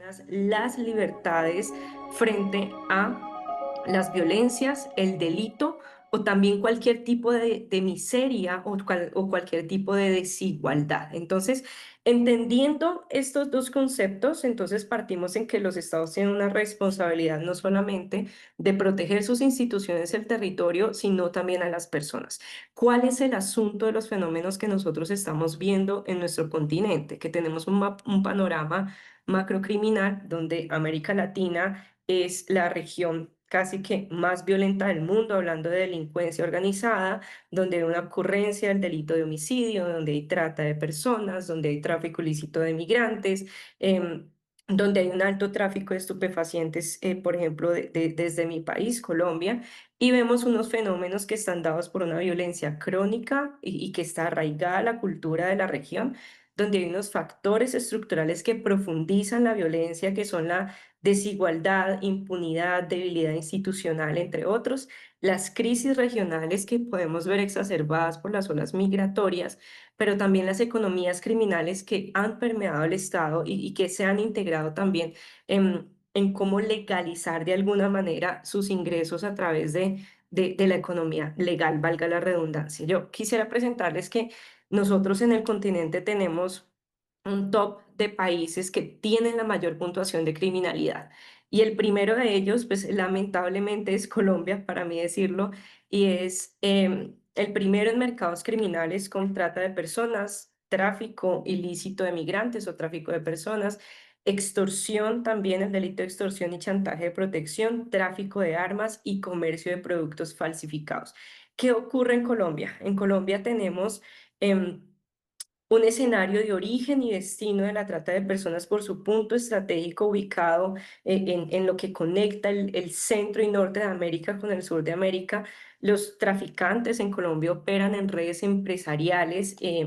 personas las libertades frente a las violencias, el delito o también cualquier tipo de miseria o cualquier tipo de desigualdad. Entonces, entendiendo estos dos conceptos, entonces partimos en que los estados tienen una responsabilidad no solamente de proteger sus instituciones, el territorio, sino también a las personas. ¿Cuál es el asunto de los fenómenos que nosotros estamos viendo en nuestro continente? Que tenemos un panorama macrocriminal donde América Latina es la región casi que más violenta del mundo, hablando de delincuencia organizada, donde hay una ocurrencia del delito de homicidio, donde hay trata de personas, donde hay tráfico ilícito de migrantes, donde hay un alto tráfico de estupefacientes, por ejemplo, desde mi país, Colombia, y vemos unos fenómenos que están dados por una violencia crónica y que está arraigada a la cultura de la región, donde hay unos factores estructurales que profundizan la violencia, que son la desigualdad, impunidad, debilidad institucional, entre otros, las crisis regionales que podemos ver exacerbadas por las olas migratorias, pero también las economías criminales que han permeado el Estado y que se han integrado también en cómo legalizar de alguna manera sus ingresos a través de la economía legal, valga la redundancia. Yo quisiera presentarles que nosotros en el continente tenemos un top de países que tienen la mayor puntuación de criminalidad. Y el primero de ellos, pues lamentablemente es Colombia, para mí decirlo, y es el primero en mercados criminales con trata de personas, tráfico ilícito de migrantes o tráfico de personas, extorsión también, el delito de extorsión y chantaje de protección, tráfico de armas y comercio de productos falsificados. ¿Qué ocurre en Colombia? En Colombia tenemos em, un escenario de origen y destino de la trata de personas por su punto estratégico ubicado en lo que conecta el centro y norte de América con el sur de América. Los traficantes en Colombia operan en redes empresariales y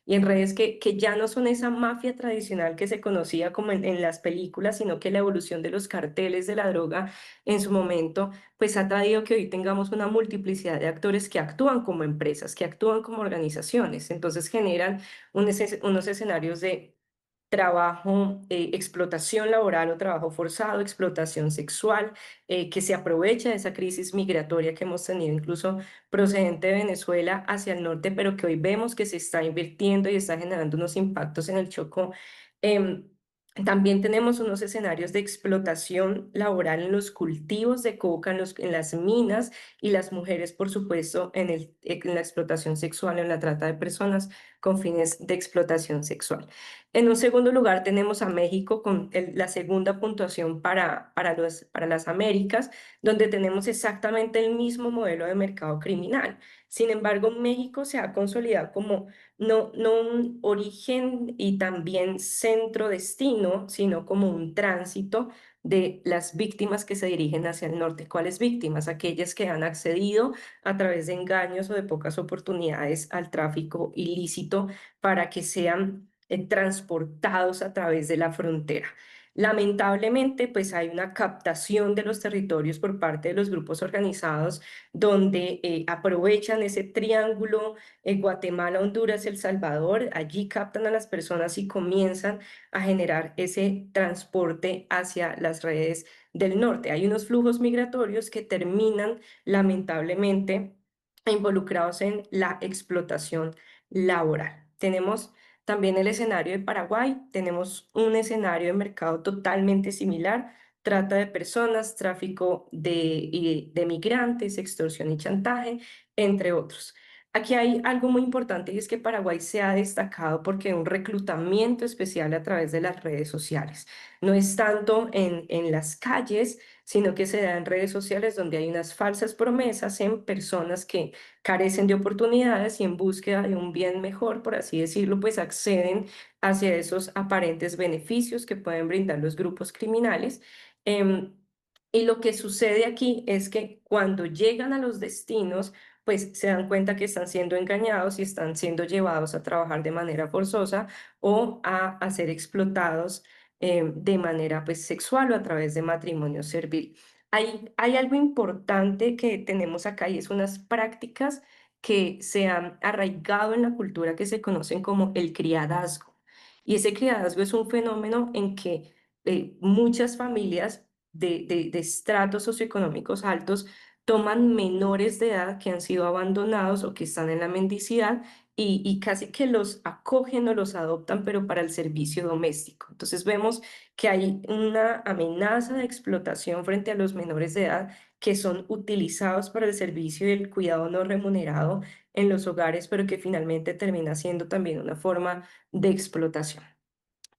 en redes que ya no son esa mafia tradicional que se conocía como en las películas, sino que la evolución de los carteles de la droga en su momento pues ha traído que hoy tengamos una multiplicidad de actores que actúan como empresas, que actúan como organizaciones. Entonces generan unos escenarios de trabajo, explotación laboral o trabajo forzado, explotación sexual, que se aprovecha de esa crisis migratoria que hemos tenido incluso procedente de Venezuela hacia el norte, pero que hoy vemos que se está invirtiendo y está generando unos impactos en el Chocó. Em, También tenemos unos escenarios de explotación laboral en los cultivos de coca, en las minas y las mujeres, por supuesto, en la explotación sexual, en la trata de personas con fines de explotación sexual. En un segundo lugar tenemos a México con la segunda puntuación para las Américas, donde tenemos exactamente el mismo modelo de mercado criminal. Sin embargo, México se ha consolidado como no un origen y también centro-destino, sino como un tránsito de las víctimas que se dirigen hacia el norte. ¿Cuáles víctimas? Aquellas que han accedido a través de engaños o de pocas oportunidades al tráfico ilícito para que sean transportados a través de la frontera. Lamentablemente, pues hay una captación de los territorios por parte de los grupos organizados donde aprovechan ese triángulo Guatemala, Honduras, El Salvador. Allí captan a las personas y comienzan a generar ese transporte hacia las redes del norte. Hay unos flujos migratorios que terminan lamentablemente involucrados en la explotación laboral. Tenemos también el escenario de Paraguay, tenemos un escenario de mercado totalmente similar, trata de personas, tráfico de migrantes, extorsión y chantaje, entre otros. Aquí hay algo muy importante y es que Paraguay se ha destacado porque hay un reclutamiento especial a través de las redes sociales. No es tanto en las calles, sino que se da en redes sociales donde hay unas falsas promesas en personas que carecen de oportunidades y en búsqueda de un bien mejor, por así decirlo, pues acceden hacia esos aparentes beneficios que pueden brindar los grupos criminales. Em, y lo que sucede aquí es que cuando llegan a los destinos, pues se dan cuenta que están siendo engañados y están siendo llevados a trabajar de manera forzosa o a ser explotados de manera pues sexual o a través de matrimonio servil. Hay algo importante que tenemos acá y es unas prácticas que se han arraigado en la cultura que se conocen como el criadazgo. Y ese criadazgo es un fenómeno en que muchas familias de estratos socioeconómicos altos toman menores de edad que han sido abandonados o que están en la mendicidad y casi que los acogen o los adoptan, pero para el servicio doméstico. Entonces vemos que hay una amenaza de explotación frente a los menores de edad que son utilizados para el servicio y el cuidado no remunerado en los hogares, pero que finalmente termina siendo también una forma de explotación.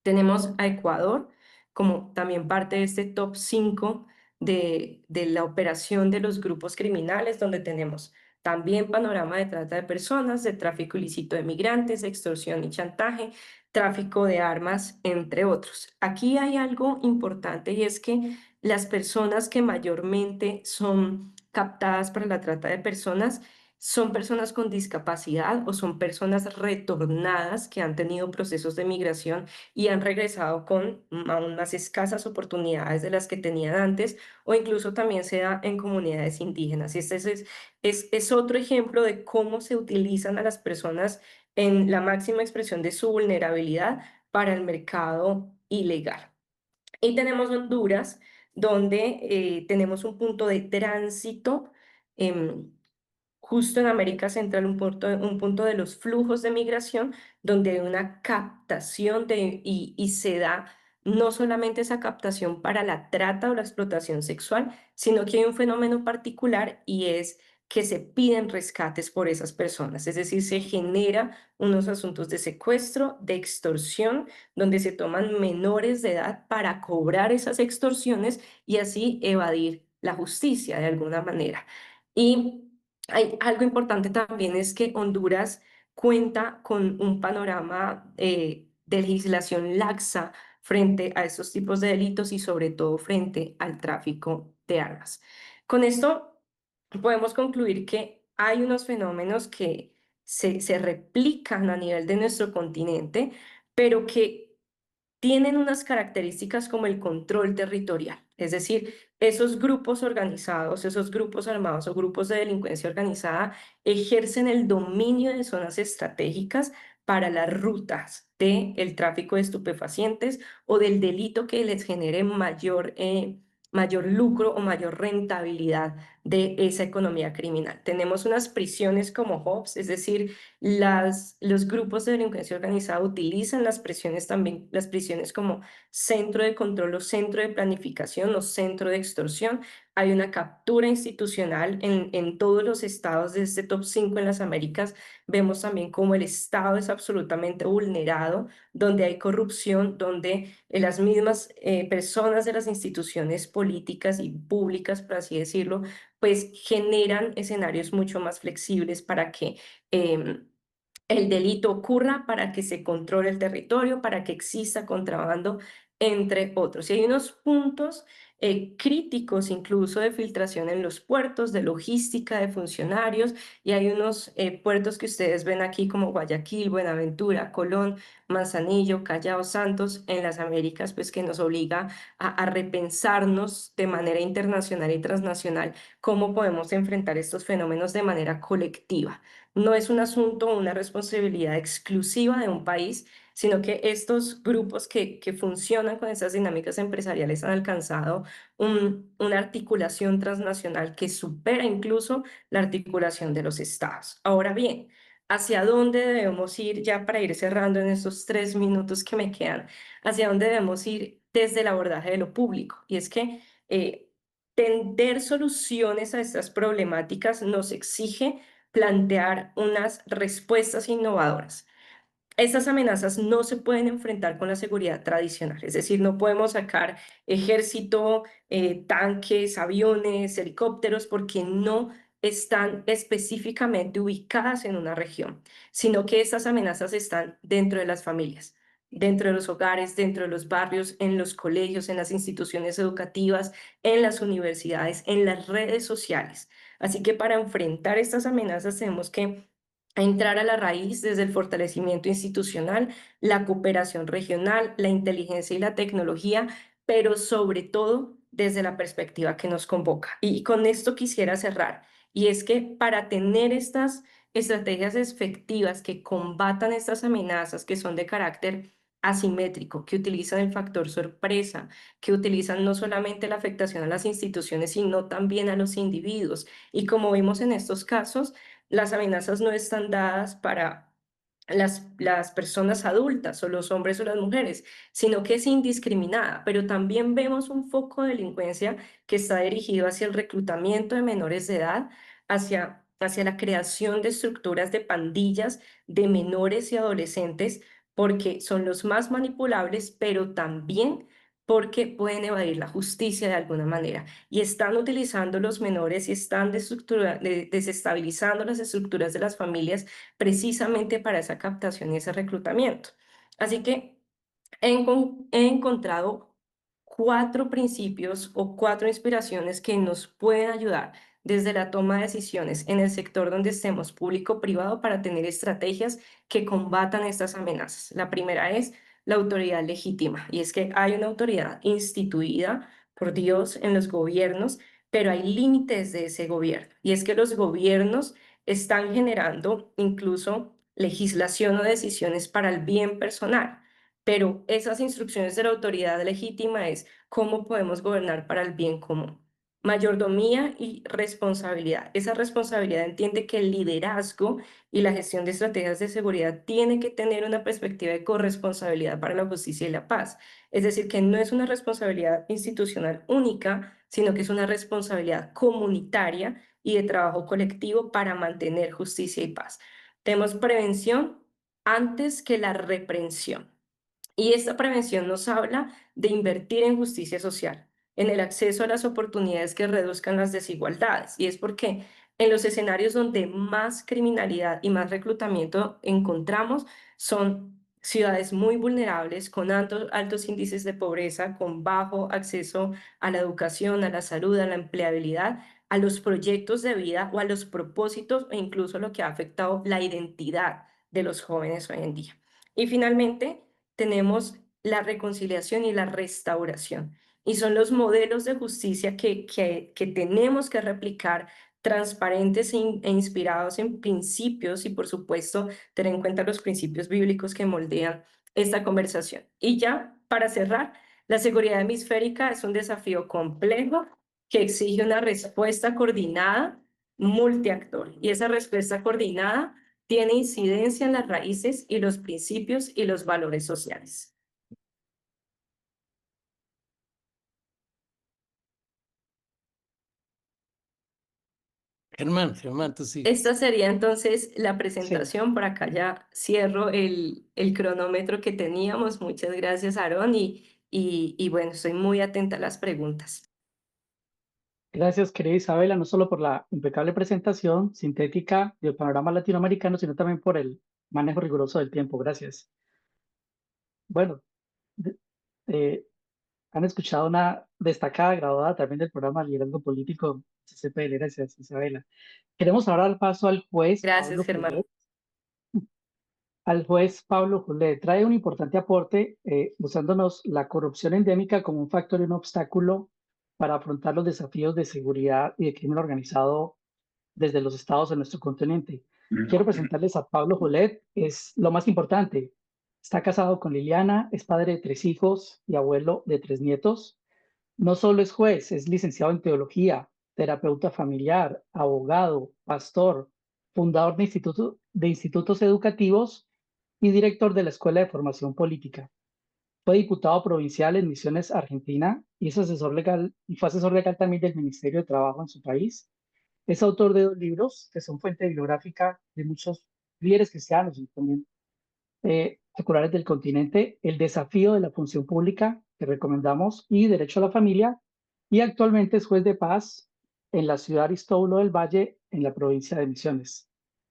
Tenemos a Ecuador como también parte de este top 5 de la operación de los grupos criminales, donde tenemos también panorama de trata de personas, de tráfico ilícito de migrantes, extorsión y chantaje, tráfico de armas, entre otros. Aquí hay algo importante y es que las personas que mayormente son captadas para la trata de personas son personas con discapacidad o son personas retornadas que han tenido procesos de migración y han regresado con aún más escasas oportunidades de las que tenían antes, o incluso también se da en comunidades indígenas. Y este es otro ejemplo de cómo se utilizan a las personas en la máxima expresión de su vulnerabilidad para el mercado ilegal. Y tenemos Honduras, donde tenemos un punto de tránsito. em, Justo en América Central, un punto de los flujos de migración donde hay una captación y se da no solamente esa captación para la trata o la explotación sexual, sino que hay un fenómeno particular y es que se piden rescates por esas personas. Es decir, se genera unos asuntos de secuestro, de extorsión, donde se toman menores de edad para cobrar esas extorsiones y así evadir la justicia de alguna manera. Y hay algo importante también es que Honduras cuenta con un panorama de legislación laxa frente a estos tipos de delitos y sobre todo frente al tráfico de armas. Con esto podemos concluir que hay unos fenómenos que se replican a nivel de nuestro continente, pero que tienen unas características como el control territorial, es decir, esos grupos organizados, esos grupos armados o grupos de delincuencia organizada ejercen el dominio de zonas estratégicas para las rutas del tráfico de estupefacientes o del delito que les genere mayor lucro o mayor rentabilidad de esa economía criminal. Tenemos unas prisiones como hubs, es decir, los grupos de delincuencia organizada utilizan las prisiones como centro de control o centro de planificación o centro de extorsión. Hay una captura institucional en todos los estados de este top 5 en las Américas. Vemos también cómo el estado es absolutamente vulnerado, donde hay corrupción, donde las mismas personas de las instituciones políticas y públicas, por así decirlo, pues generan escenarios mucho más flexibles para que em, el delito ocurra, para que se controle el territorio, para que exista contrabando, entre otros. Y hay unos puntos críticos incluso de filtración en los puertos, de logística de funcionarios, y hay unos puertos que ustedes ven aquí como Guayaquil, Buenaventura, Colón, Manzanillo, Callao, Santos, en las Américas, pues que nos obliga a repensarnos de manera internacional y transnacional cómo podemos enfrentar estos fenómenos de manera colectiva. No es un asunto o una responsabilidad exclusiva de un país, sino que estos grupos que funcionan con esas dinámicas empresariales han alcanzado una articulación transnacional que supera incluso la articulación de los estados. Ahora bien, ¿hacia dónde debemos ir ya para ir cerrando en estos 3 minutos que me quedan? ¿Hacia dónde debemos ir desde el abordaje de lo público? Y es que tender soluciones a estas problemáticas nos exige plantear unas respuestas innovadoras. Estas amenazas no se pueden enfrentar con la seguridad tradicional, es decir, no podemos sacar ejército, tanques, aviones, helicópteros, porque no están específicamente ubicadas en una región, sino que estas amenazas están dentro de las familias, dentro de los hogares, dentro de los barrios, en los colegios, en las instituciones educativas, en las universidades, en las redes sociales. Así que para enfrentar estas amenazas tenemos que entrar a la raíz desde el fortalecimiento institucional, la cooperación regional, la inteligencia y la tecnología, pero sobre todo desde la perspectiva que nos convoca. Y con esto quisiera cerrar, y es que para tener estas estrategias efectivas que combatan estas amenazas que son de carácter asimétrico, que utilizan el factor sorpresa, que utilizan no solamente la afectación a las instituciones, sino también a los individuos. Y como vimos en estos casos, las amenazas no están dadas para las personas adultas o los hombres o las mujeres, sino que es indiscriminada. Pero también vemos un foco de delincuencia que está dirigido hacia el reclutamiento de menores de edad, hacia la creación de estructuras de pandillas de menores y adolescentes, porque son los más manipulables, pero también porque pueden evadir la justicia de alguna manera y están utilizando los menores y están desestabilizando las estructuras de las familias precisamente para esa captación y ese reclutamiento. Así que he encontrado cuatro principios o cuatro inspiraciones que nos pueden ayudar desde la toma de decisiones en el sector donde estemos, público-privado, para tener estrategias que combatan estas amenazas. La primera es la autoridad legítima, y es que hay una autoridad instituida por Dios en los gobiernos, pero hay límites de ese gobierno, y es que los gobiernos están generando incluso legislación o decisiones para el bien personal, pero esas instrucciones de la autoridad legítima es cómo podemos gobernar para el bien común. Mayordomía y responsabilidad. Esa responsabilidad entiende que el liderazgo y la gestión de estrategias de seguridad tiene que tener una perspectiva de corresponsabilidad para la justicia y la paz. Es decir, que no es una responsabilidad institucional única, sino que es una responsabilidad comunitaria y de trabajo colectivo para mantener justicia y paz. Tenemos prevención antes que la reprensión. Y esta prevención nos habla de invertir en justicia social, en el acceso a las oportunidades que reduzcan las desigualdades. Y es porque en los escenarios donde más criminalidad y más reclutamiento encontramos son ciudades muy vulnerables, con altos índices de pobreza, con bajo acceso a la educación, a la salud, a la empleabilidad, a los proyectos de vida o a los propósitos e incluso lo que ha afectado la identidad de los jóvenes hoy en día. Y finalmente, tenemos la reconciliación y la restauración. Y son los modelos de justicia que tenemos que replicar, transparentes e inspirados en principios y, por supuesto, tener en cuenta los principios bíblicos que moldean esta conversación. Y ya, para cerrar, la seguridad hemisférica es un desafío complejo que exige una respuesta coordinada, multiactor. Y esa respuesta coordinada tiene incidencia en las raíces y los principios y los valores sociales. Germán, tú sí. Esta sería entonces la Sí, presentación. Por acá ya cierro el cronómetro que teníamos. Muchas gracias, Aarón, y bueno, estoy muy atenta a las preguntas. gracias, querida Isabela, no solo por la impecable presentación sintética del panorama latinoamericano, sino también por el manejo riguroso del tiempo. Gracias. Bueno, de- eh, han escuchado una destacada graduada también del programa Liderazgo Político CCPL. Gracias, Isabela. Queremos ahora dar paso al juez Gracias, Pablo Germán. Julet. Al juez Pablo Julet trae un importante aporte usándonos la corrupción endémica como un factor y un obstáculo para afrontar los desafíos de seguridad y de crimen organizado desde los estados de nuestro continente. Quiero presentarles a Pablo Julet, es lo más importante. Está casado con Liliana, es padre de 3 hijos y abuelo de 3 nietos. No solo es juez, es licenciado en teología, terapeuta familiar, abogado, pastor, fundador de institutos educativos y director de la Escuela de Formación Política. Fue diputado provincial en Misiones, Argentina, y es asesor legal, y fue asesor legal también del Ministerio de Trabajo en su país. Es autor de 2 libros que son fuente bibliográfica de muchos líderes cristianos y también seculares del continente: El desafío de la función pública, que recomendamos, y Derecho a la familia, y actualmente es juez de paz en la ciudad de Aristóbulo del Valle, en la provincia de Misiones.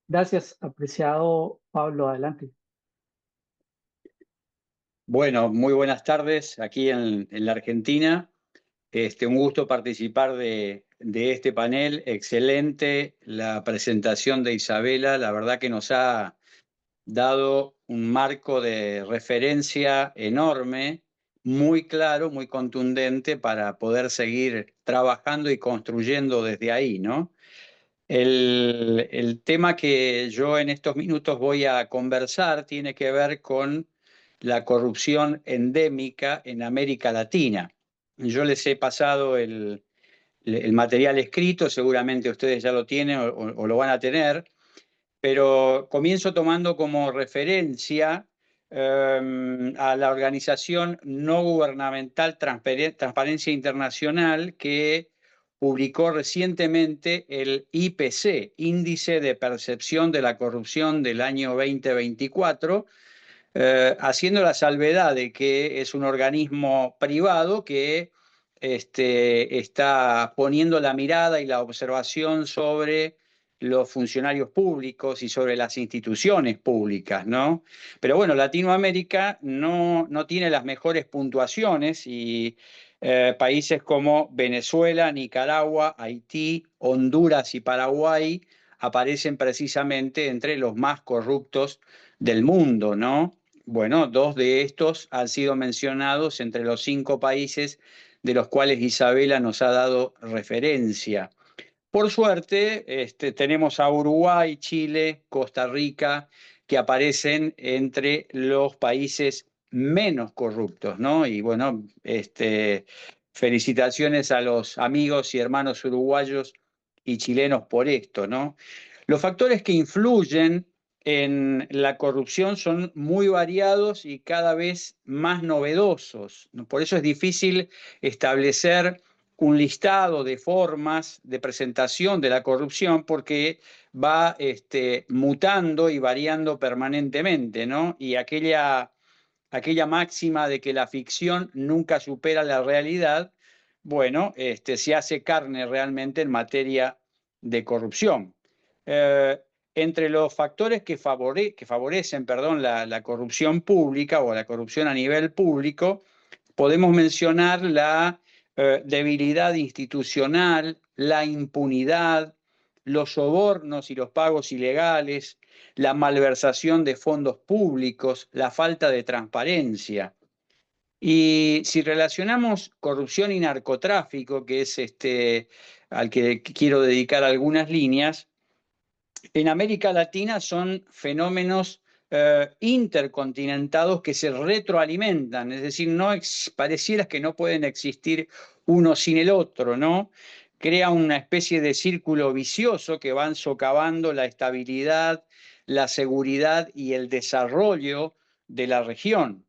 Gracias, apreciado Pablo, adelante. Bueno, muy buenas tardes aquí en la Argentina. Un gusto participar de este panel. Excelente la presentación de Isabela. La verdad que nos ha dado un marco de referencia enorme, muy claro, muy contundente para poder seguir trabajando y construyendo desde ahí, ¿no? El tema que yo en estos minutos voy a conversar tiene que ver con la corrupción endémica en América Latina. Yo les he pasado el material escrito, seguramente ustedes ya lo tienen o lo van a tener, pero comienzo tomando como referencia a la organización no gubernamental Transparencia Internacional, que publicó recientemente el IPC, Índice de Percepción de la Corrupción del año 2024, haciendo la salvedad de que es un organismo privado que está poniendo la mirada y la observación sobre los funcionarios públicos y sobre las instituciones públicas, ¿no? Pero bueno, Latinoamérica no tiene las mejores puntuaciones y países como Venezuela, Nicaragua, Haití, Honduras y Paraguay aparecen precisamente entre los más corruptos del mundo, ¿no? Bueno, 2 de estos han sido mencionados entre los 5 países de los cuales Isabela nos ha dado referencia. Por suerte, tenemos a Uruguay, Chile, Costa Rica, que aparecen entre los países menos corruptos, ¿no? Y bueno, felicitaciones a los amigos y hermanos uruguayos y chilenos por esto, ¿no? Los factores que influyen en la corrupción son muy variados y cada vez más novedosos, ¿no? Por eso es difícil establecer un listado de formas de presentación de la corrupción, porque va mutando y variando permanentemente, ¿no? Y aquella máxima de que la ficción nunca supera la realidad, bueno, se hace carne realmente en materia de corrupción. Entre los factores que favorecen, perdón, la corrupción pública o la corrupción a nivel público, podemos mencionar la debilidad institucional, la impunidad, los sobornos y los pagos ilegales, la malversación de fondos públicos, la falta de transparencia. Y si relacionamos corrupción y narcotráfico, que es al que quiero dedicar algunas líneas, en América Latina son fenómenos intercontinentados que se retroalimentan, es decir, pareciera que no pueden existir uno sin el otro, ¿no? Crea una especie de círculo vicioso que van socavando la estabilidad, la seguridad y el desarrollo de la región.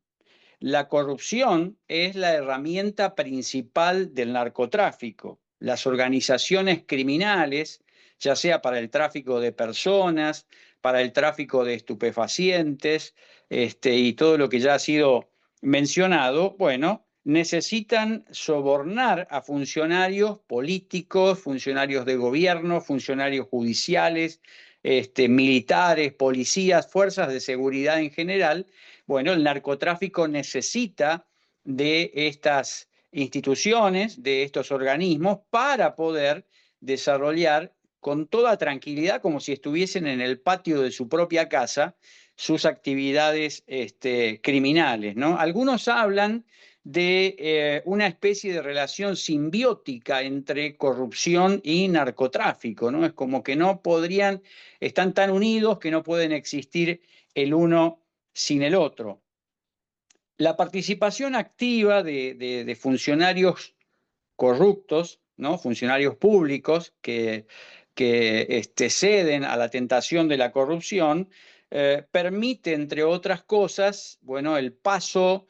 La corrupción es la herramienta principal del narcotráfico. Las organizaciones criminales, ya sea para el tráfico de personas, para el tráfico de estupefacientes, y todo lo que ya ha sido mencionado, bueno, necesitan sobornar a funcionarios políticos, funcionarios de gobierno, funcionarios judiciales, militares, policías, fuerzas de seguridad en general. Bueno, el narcotráfico necesita de estas instituciones, de estos organismos, para poder desarrollar con toda tranquilidad, como si estuviesen en el patio de su propia casa, sus actividades criminales, ¿no? Algunos hablan de una especie de relación simbiótica entre corrupción y narcotráfico, ¿no? Es como que no podrían, están tan unidos que no pueden existir el uno sin el otro. La participación activa de funcionarios corruptos, ¿no? Funcionarios públicos que ceden a la tentación de la corrupción, permite, entre otras cosas, bueno, el paso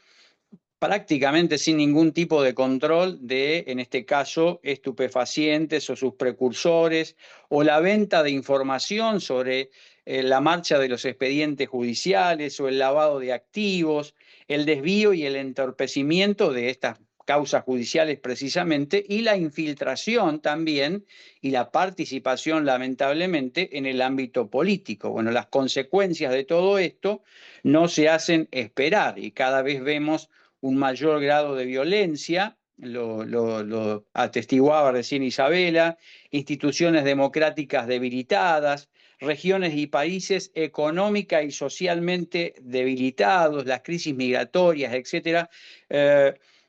prácticamente sin ningún tipo de control de, en este caso, estupefacientes o sus precursores, o la venta de información sobre la marcha de los expedientes judiciales o el lavado de activos, el desvío y el entorpecimiento de estas causas judiciales precisamente, y la infiltración también y la participación, lamentablemente, en el ámbito político. Bueno, las consecuencias de todo esto no se hacen esperar y cada vez vemos un mayor grado de violencia, lo atestiguaba recién Isabela, instituciones democráticas debilitadas, regiones y países económica y socialmente debilitados, las crisis migratorias, etcétera.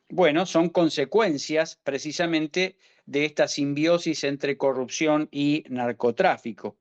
Bueno, son consecuencias precisamente de esta simbiosis entre corrupción y narcotráfico.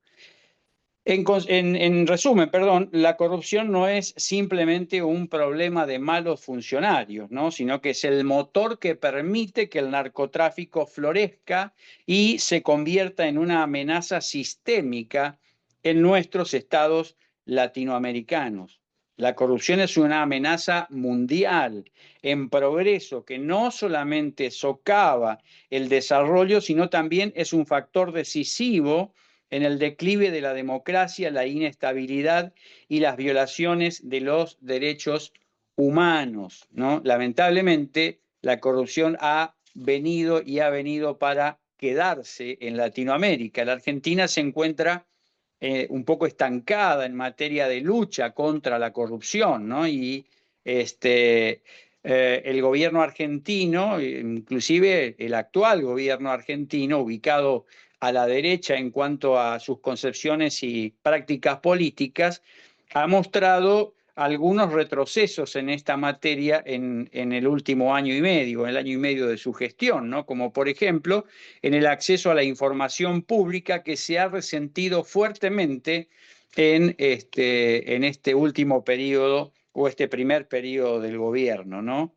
En resumen, perdón, la corrupción no es simplemente un problema de malos funcionarios, ¿no? Sino que es el motor que permite que el narcotráfico florezca y se convierta en una amenaza sistémica en nuestros estados latinoamericanos. La corrupción es una amenaza mundial en progreso que no solamente socava el desarrollo, sino también es un factor decisivo en el declive de la democracia, la inestabilidad y las violaciones de los derechos humanos, ¿no? Lamentablemente, la corrupción ha venido para quedarse en Latinoamérica. La Argentina se encuentra un poco estancada en materia de lucha contra la corrupción, ¿no? Y el gobierno argentino, inclusive el actual gobierno argentino, ubicado a la derecha en cuanto a sus concepciones y prácticas políticas, ha mostrado algunos retrocesos en esta materia en el último año y medio, en el año y medio de su gestión, ¿no? Como por ejemplo en el acceso a la información pública que se ha resentido fuertemente en este último periodo o este primer periodo del gobierno, ¿no?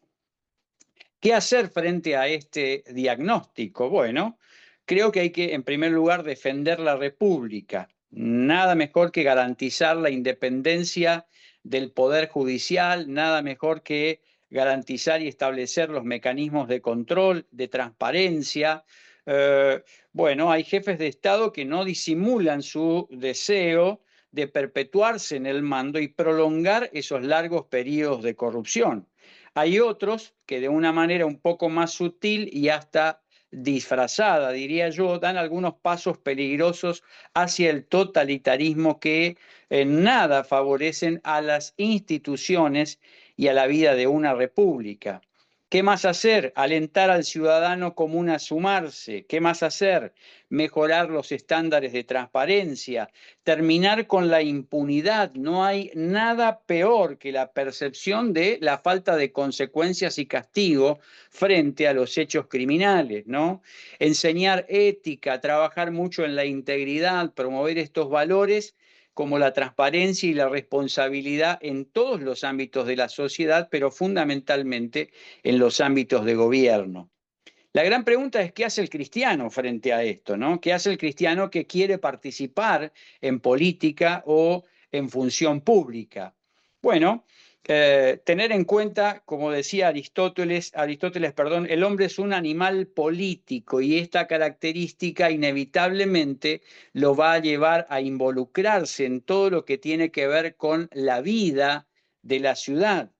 ¿Qué hacer frente a este diagnóstico? Bueno, creo que hay que, en primer lugar, defender la República. Nada mejor que garantizar la independencia del Poder Judicial, nada mejor que garantizar y establecer los mecanismos de control, de transparencia. Bueno, hay jefes de Estado que no disimulan su deseo de perpetuarse en el mando y prolongar esos largos periodos de corrupción. Hay otros que de una manera un poco más sutil y hasta disfrazada, diría yo, dan algunos pasos peligrosos hacia el totalitarismo que en nada favorecen a las instituciones y a la vida de una república. ¿Qué más hacer? Alentar al ciudadano común a sumarse. ¿Qué más hacer? Mejorar los estándares de transparencia, terminar con la impunidad. No hay nada peor que la percepción de la falta de consecuencias y castigo frente a los hechos criminales, ¿no? Enseñar ética, trabajar mucho en la integridad, promover estos valores como la transparencia y la responsabilidad en todos los ámbitos de la sociedad, pero fundamentalmente en los ámbitos de gobierno. La gran pregunta es qué hace el cristiano frente a esto, ¿no? ¿Qué hace el cristiano que quiere participar en política o en función pública? Bueno, tener en cuenta, como decía Aristóteles, perdón, el hombre es un animal político y esta característica inevitablemente lo va a llevar a involucrarse en todo lo que tiene que ver con la vida de la ciudad.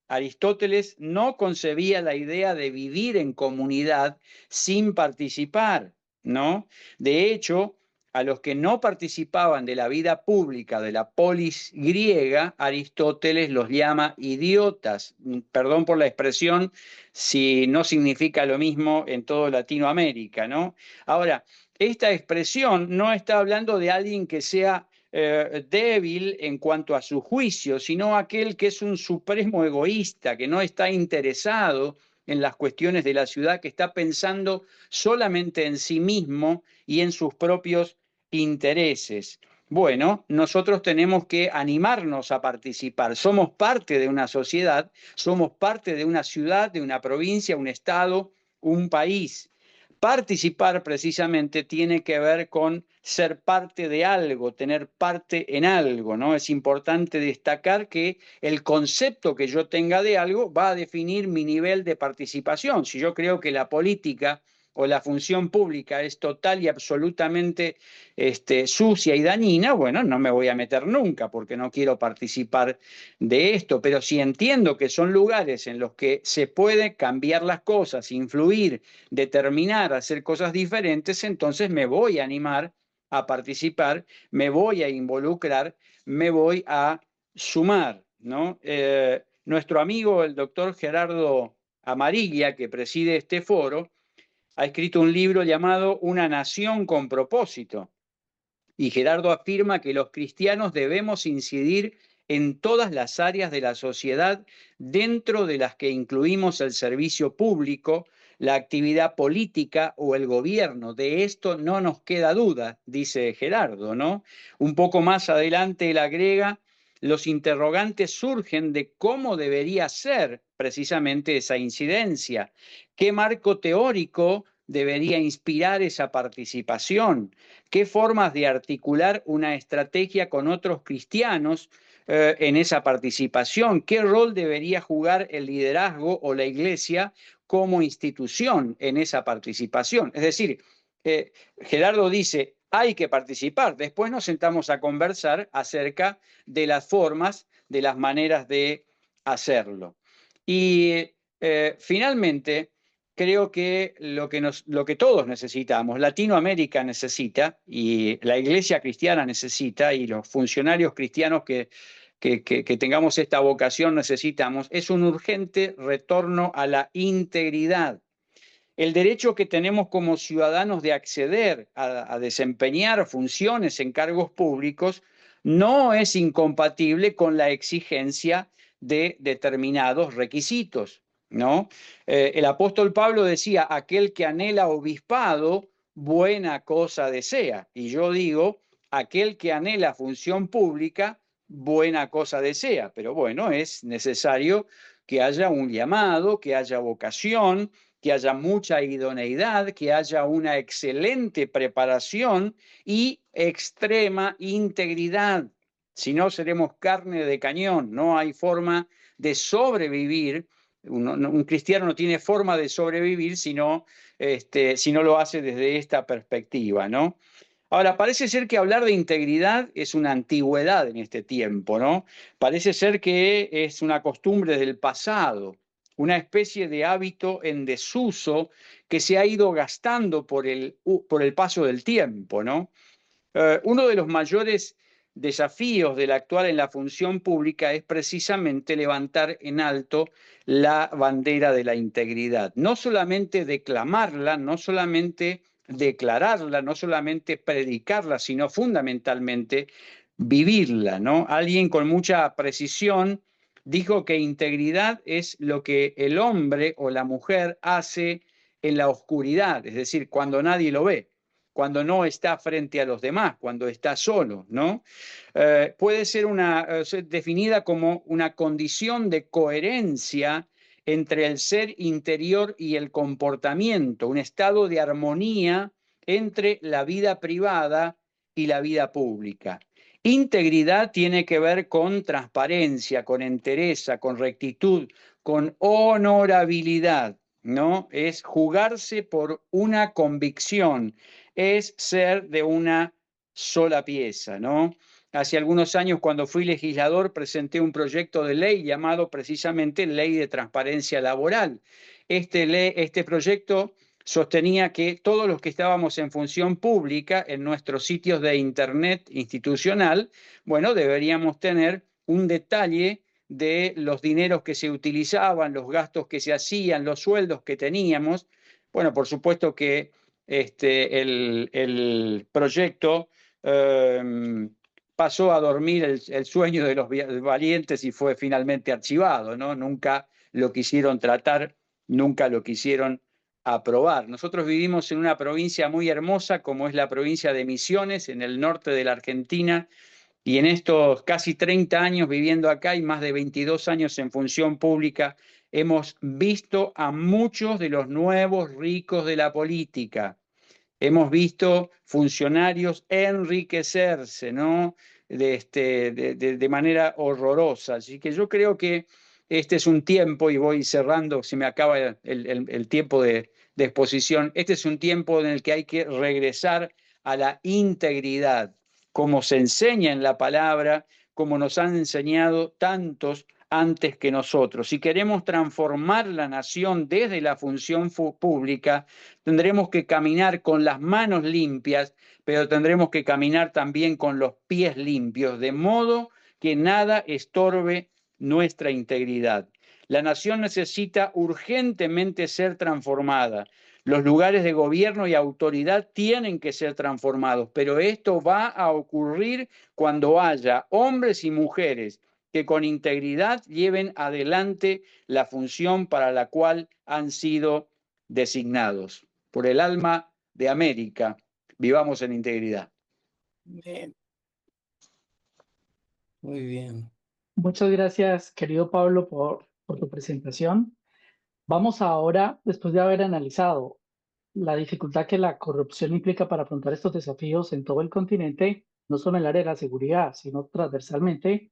Aristóteles no concebía la idea de vivir en comunidad sin participar, ¿no? De hecho, a los que no participaban de la vida pública de la polis griega, Aristóteles los llama idiotas. Perdón por la expresión, si no significa lo mismo en toda Latinoamérica, ¿no? Ahora, esta expresión no está hablando de alguien que sea débil en cuanto a su juicio, sino aquel que es un supremo egoísta, que no está interesado en las cuestiones de la ciudad, que está pensando solamente en sí mismo y en sus propios intereses. Bueno, nosotros tenemos que animarnos a participar. Somos parte de una sociedad, somos parte de una ciudad, de una provincia, un estado, un país. Participar precisamente tiene que ver con ser parte de algo, tener parte en algo, ¿no? Es importante destacar que el concepto que yo tenga de algo va a definir mi nivel de participación. Si yo creo que la política o la función pública es total y absolutamente sucia y dañina, bueno, no me voy a meter nunca porque no quiero participar de esto, pero si entiendo que son lugares en los que se puede cambiar las cosas, influir, determinar, hacer cosas diferentes, entonces me voy a animar a participar, me voy a involucrar, me voy a sumar, ¿no? Nuestro amigo, el doctor Gerardo Amarilla, que preside este foro, ha escrito un libro llamado Una nación con propósito. Y Gerardo afirma que los cristianos debemos incidir en todas las áreas de la sociedad, dentro de las que incluimos el servicio público, la actividad política o el gobierno. De esto no nos queda duda, dice Gerardo, ¿no? Un poco más adelante él agrega: los interrogantes surgen de cómo debería ser precisamente esa incidencia, qué marco teórico debería inspirar esa participación, qué formas de articular una estrategia con otros cristianos en esa participación, qué rol debería jugar el liderazgo o la iglesia como institución en esa participación. Es decir, Gerardo dice, hay que participar, después nos sentamos a conversar acerca de las formas, de las maneras de hacerlo. Y finalmente, creo que lo que todos necesitamos, Latinoamérica necesita, y la iglesia cristiana necesita, y los funcionarios cristianos que tengamos esta vocación necesitamos, es un urgente retorno a la integridad. El derecho que tenemos como ciudadanos de acceder a desempeñar funciones en cargos públicos no es incompatible con la exigencia de determinados requisitos, ¿no? El apóstol Pablo decía, aquel que anhela obispado, buena cosa desea. Y yo digo, aquel que anhela función pública, buena cosa desea. Pero bueno, es necesario que haya un llamado, que haya vocación, que haya mucha idoneidad, que haya una excelente preparación y extrema integridad. Si no, seremos carne de cañón. No hay forma de sobrevivir. Un cristiano no tiene forma de sobrevivir si no lo hace desde esta perspectiva, ¿no? Ahora, parece ser que hablar de integridad es una antigüedad en este tiempo, ¿no? Parece ser que es una costumbre del pasado, una especie de hábito en desuso que se ha ido gastando por el paso del tiempo, ¿no? Uno de los mayores desafíos del actual en la función pública es precisamente levantar en alto la bandera de la integridad. No solamente declamarla, no solamente declararla, no solamente predicarla, sino fundamentalmente vivirla, ¿no? Alguien con mucha precisión dijo que integridad es lo que el hombre o la mujer hace en la oscuridad, es decir, cuando nadie lo ve, cuando no está frente a los demás, cuando está solo, ¿no? Puede ser definida como una condición de coherencia entre el ser interior y el comportamiento, un estado de armonía entre la vida privada y la vida pública. Integridad tiene que ver con transparencia, con entereza, con rectitud, con honorabilidad, ¿no? Es jugarse por una convicción, es ser de una sola pieza, ¿no? Hace algunos años, cuando fui legislador, presenté un proyecto de ley llamado precisamente Ley de Transparencia Laboral. Este proyecto sostenía que todos los que estábamos en función pública, en nuestros sitios de internet institucional, bueno, deberíamos tener un detalle de los dineros que se utilizaban, los gastos que se hacían, los sueldos que teníamos. Bueno, por supuesto que el proyecto pasó a dormir el sueño de los valientes y fue finalmente archivado, ¿no? Nunca lo quisieron tratar, nunca lo quisieron aprobar. Nosotros vivimos en una provincia muy hermosa como es la provincia de Misiones, en el norte de la Argentina, y en estos casi 30 años viviendo acá y más de 22 años en función pública, hemos visto a muchos de los nuevos ricos de la política. Hemos visto funcionarios enriquecerse, ¿no? De manera horrorosa. Así que yo creo que este es un tiempo, y voy cerrando, se me acaba el tiempo de exposición, este es un tiempo en el que hay que regresar a la integridad, como se enseña en la palabra, como nos han enseñado tantos antes que nosotros. Si queremos transformar la nación desde la función pública, tendremos que caminar con las manos limpias, pero tendremos que caminar también con los pies limpios, de modo que nada estorbe nuestra integridad. La nación necesita urgentemente ser transformada. Los lugares de gobierno y autoridad tienen que ser transformados, pero esto va a ocurrir cuando haya hombres y mujeres que con integridad lleven adelante la función para la cual han sido designados. Por el alma de América, vivamos en integridad. Bien. Muy bien. Muchas gracias, querido Pablo, por tu presentación. Vamos ahora, después de haber analizado la dificultad que la corrupción implica para afrontar estos desafíos en todo el continente, no solo en el área de la seguridad, sino transversalmente,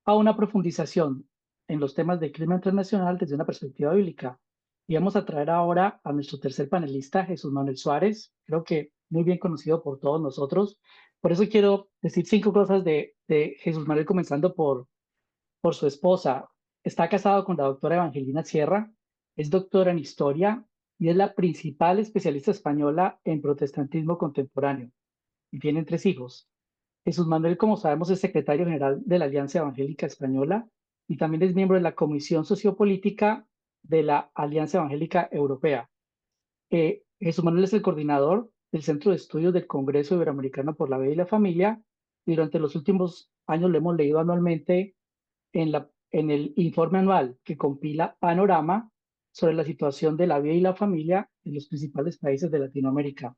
a una profundización en los temas de clima internacional desde una perspectiva bíblica. Y vamos a traer ahora a nuestro tercer panelista, Jesús Manuel Suárez, creo que muy bien conocido por todos nosotros. Por eso quiero decir 5 cosas de Jesús Manuel, comenzando por su esposa. Está casado con la doctora Evangelina Sierra, es doctora en historia y es la principal especialista española en protestantismo contemporáneo. Y tienen 3 hijos. Jesús Manuel, como sabemos, es secretario general de la Alianza Evangélica Española y también es miembro de la Comisión Sociopolítica de la Alianza Evangélica Europea. Jesús Manuel es el coordinador del Centro de Estudios del Congreso Iberoamericano por la Vida y la Familia y durante los últimos años lo hemos leído anualmente en el informe anual que compila Panorama sobre la situación de la vida y la familia en los principales países de Latinoamérica.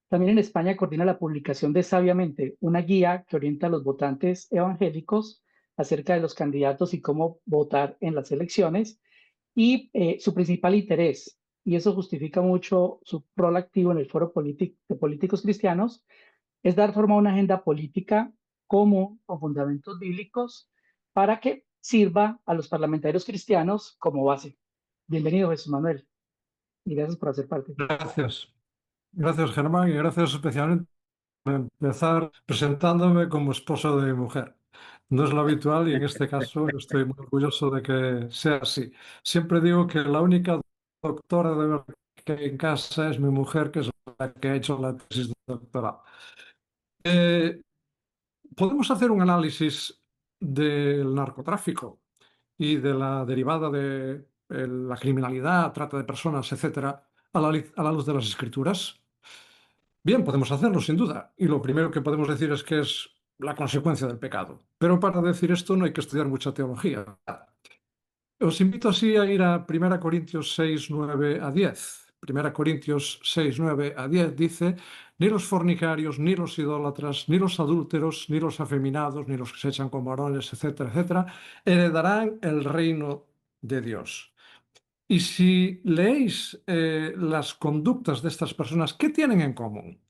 También en España coordina la publicación de Sabiamente, una guía que orienta a los votantes evangélicos acerca de los candidatos y cómo votar en las elecciones. Y su principal interés, y eso justifica mucho su rol activo en el Foro de Políticos Cristianos, es dar forma a una agenda política común con fundamentos bíblicos para que sirva a los parlamentarios cristianos como base. Bienvenido, Jesús Manuel, y gracias por hacer parte. Gracias. Gracias, Germán, y gracias especialmente por empezar presentándome como esposo de mi mujer. No es lo habitual y en este caso estoy muy orgulloso de que sea así. Siempre digo que la única doctora de verdad que hay en casa es mi mujer, que es la que ha hecho la tesis doctoral. Podemos hacer un análisis del narcotráfico y de la derivada de la criminalidad, trata de personas, etcétera, a la luz de las escrituras. Bien, podemos hacerlo sin duda. Y lo primero que podemos decir es que es la consecuencia del pecado. Pero para decir esto no hay que estudiar mucha teología. Os invito así a ir a 1 Corintios 6, 9 a 10. 1 Corintios 6, 9 a 10 dice: ni los fornicarios, ni los idólatras, ni los adúlteros, ni los afeminados, ni los que se echan con varones, etcétera, etcétera, heredarán el reino de Dios. Y si leéis las conductas de estas personas, ¿qué tienen en común?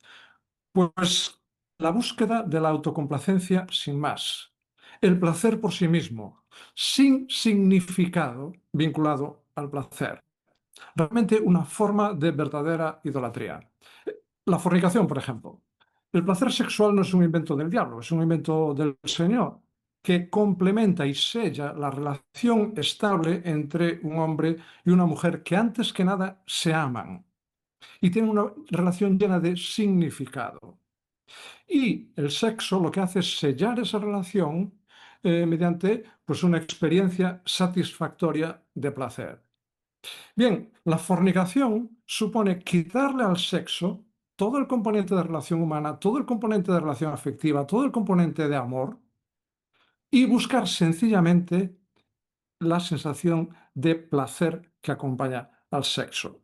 Pues la búsqueda de la autocomplacencia sin más, el placer por sí mismo, sin significado vinculado al placer. Realmente una forma de verdadera idolatría. La fornicación, por ejemplo. El placer sexual no es un invento del diablo, es un invento del Señor, que complementa y sella la relación estable entre un hombre y una mujer que antes que nada se aman y tienen una relación llena de significado. Y el sexo lo que hace es sellar esa relación mediante pues, una experiencia satisfactoria de placer. Bien, la fornicación supone quitarle al sexo todo el componente de relación humana, todo el componente de relación afectiva, todo el componente de amor y buscar sencillamente la sensación de placer que acompaña al sexo.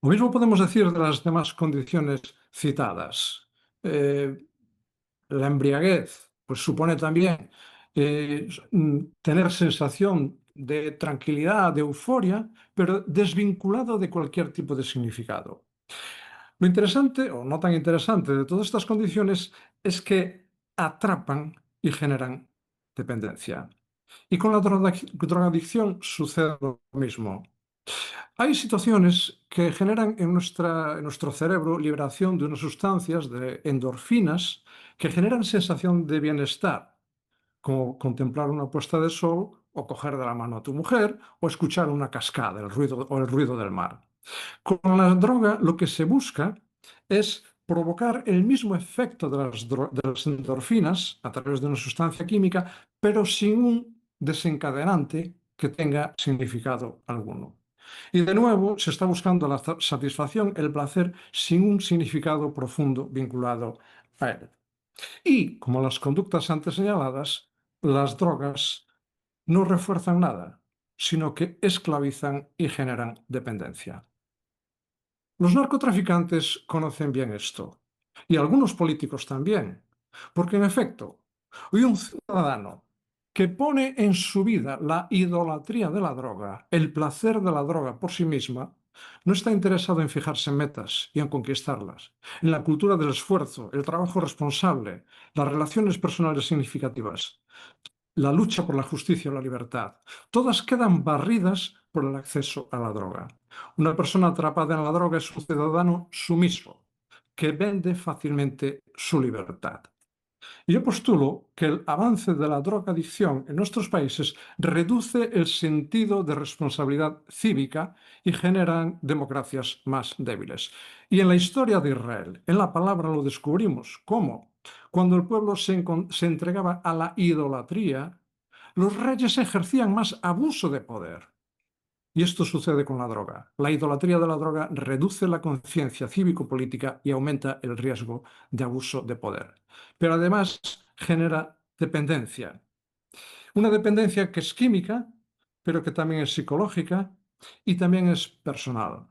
Lo mismo podemos decir de las demás condiciones citadas. La embriaguez pues supone también tener sensación de tranquilidad, de euforia, pero desvinculado de cualquier tipo de significado. Lo interesante, o no tan interesante, de todas estas condiciones es que atrapan y generan dependencia. Y con la drogadicción sucede lo mismo. Hay situaciones que generan en nuestro cerebro liberación de unas sustancias, de endorfinas, que generan sensación de bienestar, como contemplar una puesta de sol o coger de la mano a tu mujer o escuchar una cascada, el ruido del mar. Con la droga lo que se busca es provocar el mismo efecto de las endorfinas a través de una sustancia química, pero sin un desencadenante que tenga significado alguno. Y de nuevo se está buscando la satisfacción, el placer, sin un significado profundo vinculado a él. Y, como las conductas antes señaladas, las drogas no refuerzan nada, sino que esclavizan y generan dependencia. Los narcotraficantes conocen bien esto, y algunos políticos también, porque en efecto, hoy un ciudadano que pone en su vida la idolatría de la droga, el placer de la droga por sí misma, no está interesado en fijarse en metas y en conquistarlas, en la cultura del esfuerzo, el trabajo responsable, las relaciones personales significativas, la lucha por la justicia o la libertad. Todas quedan barridas por el acceso a la droga. Una persona atrapada en la droga es un ciudadano sumiso, que vende fácilmente su libertad. Y yo postulo que el avance de la drogadicción en nuestros países reduce el sentido de responsabilidad cívica y generan democracias más débiles. Y en la historia de Israel, en la palabra lo descubrimos. ¿Cómo? Cuando el pueblo se entregaba a la idolatría, los reyes ejercían más abuso de poder. Y esto sucede con la droga. La idolatría de la droga reduce la conciencia cívico-política y aumenta el riesgo de abuso de poder. Pero además genera dependencia. Una dependencia que es química, pero que también es psicológica y también es personal.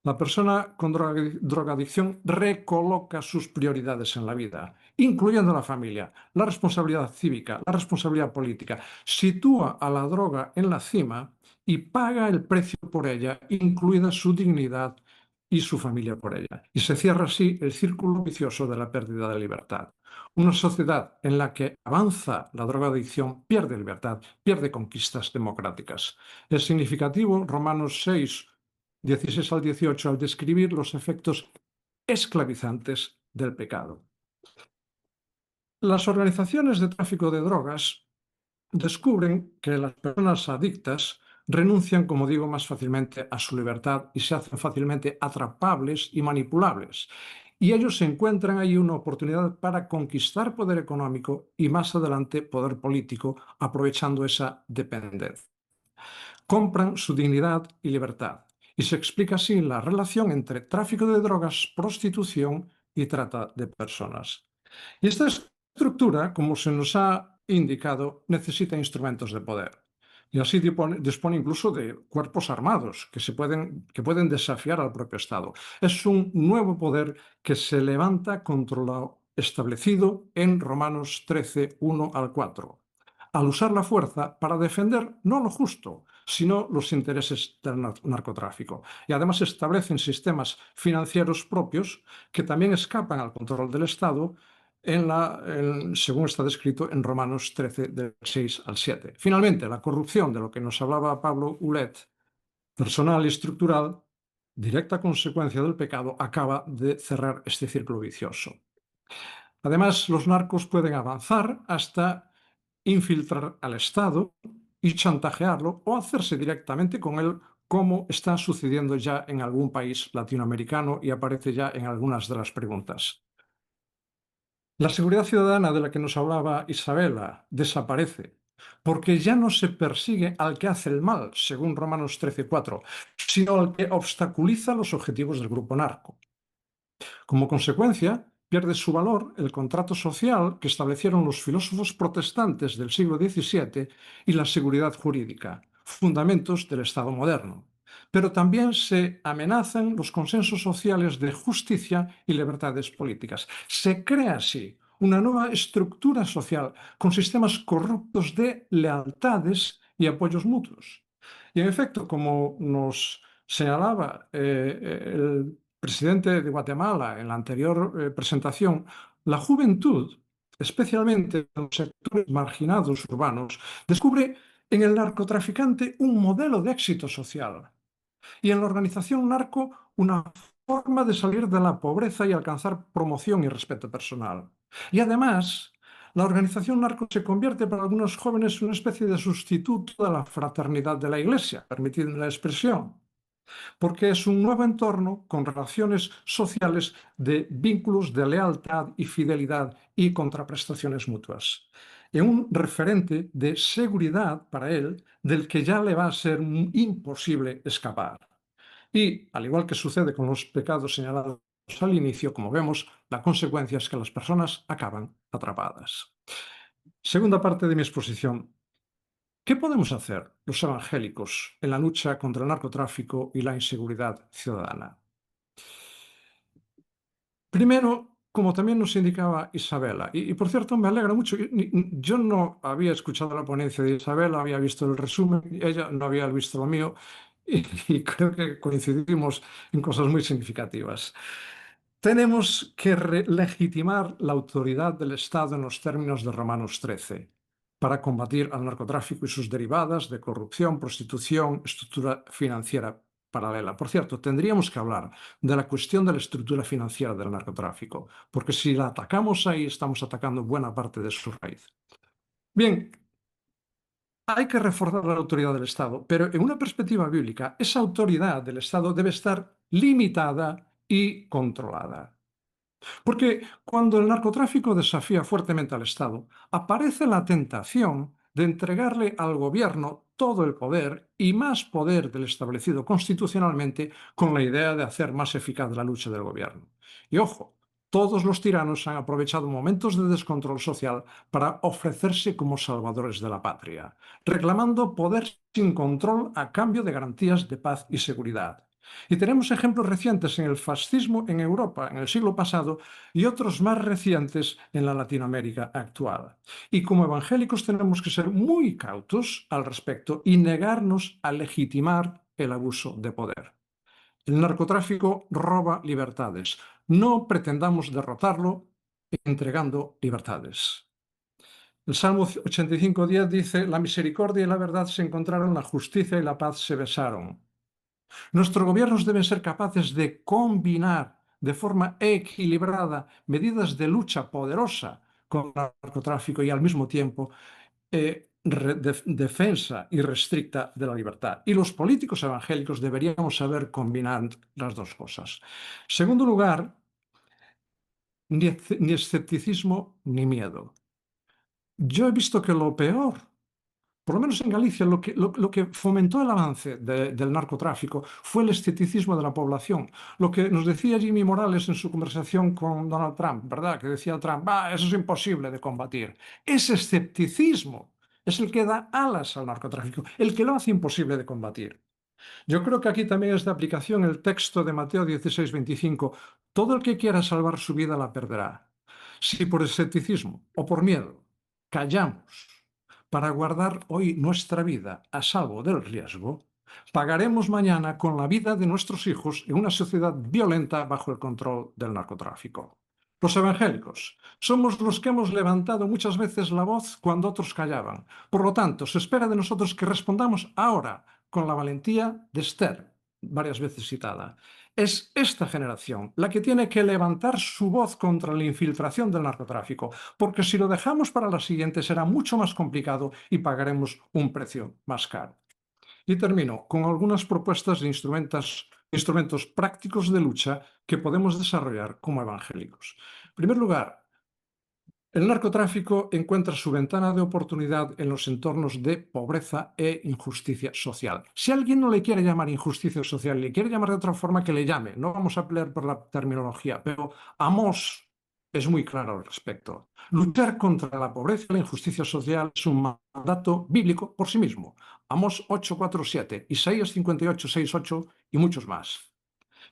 La persona con drogadicción recoloca sus prioridades en la vida, incluyendo la familia, la responsabilidad cívica, la responsabilidad política. Sitúa a la droga en la cima y paga el precio por ella, incluida su dignidad y su familia por ella. Y se cierra así el círculo vicioso de la pérdida de libertad. Una sociedad en la que avanza la drogadicción pierde libertad, pierde conquistas democráticas. Es significativo, Romanos 6, 16 al 18, al describir los efectos esclavizantes del pecado. Las organizaciones de tráfico de drogas descubren que las personas adictas renuncian, como digo, más fácilmente a su libertad y se hacen fácilmente atrapables y manipulables. Y ellos encuentran ahí una oportunidad para conquistar poder económico y más adelante poder político, aprovechando esa dependencia. Compran su dignidad y libertad. Y se explica así la relación entre tráfico de drogas, prostitución y trata de personas. Y esta estructura, como se nos ha indicado, necesita instrumentos de poder. Y así dispone incluso de cuerpos armados que pueden desafiar al propio Estado. Es un nuevo poder que se levanta contra lo establecido en Romanos 13, 1 al 4, al usar la fuerza para defender no lo justo, sino los intereses del narcotráfico. Y además establecen sistemas financieros propios que también escapan al control del Estado, según está descrito en Romanos 13, del 6 al 7. Finalmente, la corrupción, de lo que nos hablaba Pablo Ulet, personal y estructural, directa consecuencia del pecado, acaba de cerrar este círculo vicioso. Además, los narcos pueden avanzar hasta infiltrar al Estado y chantajearlo o hacerse directamente con él, como está sucediendo ya en algún país latinoamericano y aparece ya en algunas de las preguntas. La seguridad ciudadana de la que nos hablaba Isabela desaparece porque ya no se persigue al que hace el mal, según Romanos 13:4, sino al que obstaculiza los objetivos del grupo narco. Como consecuencia, pierde su valor el contrato social que establecieron los filósofos protestantes del siglo XVII y la seguridad jurídica, fundamentos del Estado moderno. Pero también se amenazan los consensos sociales de justicia y libertades políticas. Se crea así una nueva estructura social con sistemas corruptos de lealtades y apoyos mutuos. Y en efecto, como nos señalaba el presidente de Guatemala en la anterior presentación, la juventud, especialmente en los sectores marginados urbanos, descubre en el narcotraficante un modelo de éxito social y en la organización narco una forma de salir de la pobreza y alcanzar promoción y respeto personal. Y además, la organización narco se convierte para algunos jóvenes en una especie de sustituto de la fraternidad de la Iglesia, permitidme la expresión, porque es un nuevo entorno con relaciones sociales de vínculos de lealtad y fidelidad y contraprestaciones mutuas. Y un referente de seguridad para él del que ya le va a ser imposible escapar. Y, al igual que sucede con los pecados señalados al inicio, como vemos, la consecuencia es que las personas acaban atrapadas. Segunda parte de mi exposición. ¿Qué podemos hacer los evangélicos en la lucha contra el narcotráfico y la inseguridad ciudadana? Primero, como también nos indicaba Isabela, y por cierto me alegra mucho, yo no había escuchado la ponencia de Isabela, había visto el resumen, ella no había visto lo mío, y creo que coincidimos en cosas muy significativas. Tenemos que legitimar la autoridad del Estado en los términos de Romanos 13 para combatir al narcotráfico y sus derivadas de corrupción, prostitución, estructura financiera paralela. Por cierto, tendríamos que hablar de la cuestión de la estructura financiera del narcotráfico, porque si la atacamos ahí, estamos atacando buena parte de su raíz. Bien, hay que reforzar la autoridad del Estado, pero en una perspectiva bíblica, esa autoridad del Estado debe estar limitada y controlada. Porque cuando el narcotráfico desafía fuertemente al Estado, aparece la tentación de entregarle al gobierno todo el poder y más poder del establecido constitucionalmente con la idea de hacer más eficaz la lucha del gobierno. Y ojo, todos los tiranos han aprovechado momentos de descontrol social para ofrecerse como salvadores de la patria, reclamando poder sin control a cambio de garantías de paz y seguridad. Y tenemos ejemplos recientes en el fascismo en Europa en el siglo pasado y otros más recientes en la Latinoamérica actual. Y como evangélicos tenemos que ser muy cautos al respecto y negarnos a legitimar el abuso de poder. El narcotráfico roba libertades. No pretendamos derrotarlo entregando libertades. El Salmo 85:10 dice: la misericordia y la verdad se encontraron, la justicia y la paz se besaron. Nuestros gobiernos deben ser capaces de combinar de forma equilibrada medidas de lucha poderosa contra el narcotráfico y al mismo tiempo defensa irrestricta de la libertad. Y los políticos evangélicos deberíamos saber combinar las dos cosas. Segundo lugar, ni escepticismo ni miedo. Yo he visto que lo peor, por lo menos en Galicia, lo que fomentó el avance del narcotráfico fue el escepticismo de la población. Lo que nos decía Jimmy Morales en su conversación con Donald Trump, ¿verdad? Que decía Trump, eso es imposible de combatir. Ese escepticismo es el que da alas al narcotráfico, el que lo hace imposible de combatir. Yo creo que aquí también es de aplicación el texto de Mateo 16:25. Todo el que quiera salvar su vida la perderá. Si por escepticismo o por miedo callamos para guardar hoy nuestra vida a salvo del riesgo, pagaremos mañana con la vida de nuestros hijos en una sociedad violenta bajo el control del narcotráfico. Los evangélicos somos los que hemos levantado muchas veces la voz cuando otros callaban. Por lo tanto, se espera de nosotros que respondamos ahora con la valentía de Esther, varias veces citada. Es esta generación la que tiene que levantar su voz contra la infiltración del narcotráfico, porque si lo dejamos para la siguiente será mucho más complicado y pagaremos un precio más caro. Y termino con algunas propuestas de instrumentos prácticos de lucha que podemos desarrollar como evangélicos. En primer lugar, el narcotráfico encuentra su ventana de oportunidad en los entornos de pobreza e injusticia social. Si alguien no le quiere llamar injusticia social, le quiere llamar de otra forma, que le llame. No vamos a pelear por la terminología, pero Amós es muy claro al respecto. Luchar contra la pobreza y la injusticia social es un mandato bíblico por sí mismo. Amós 8:4-7, Isaías 58:6-8 y muchos más.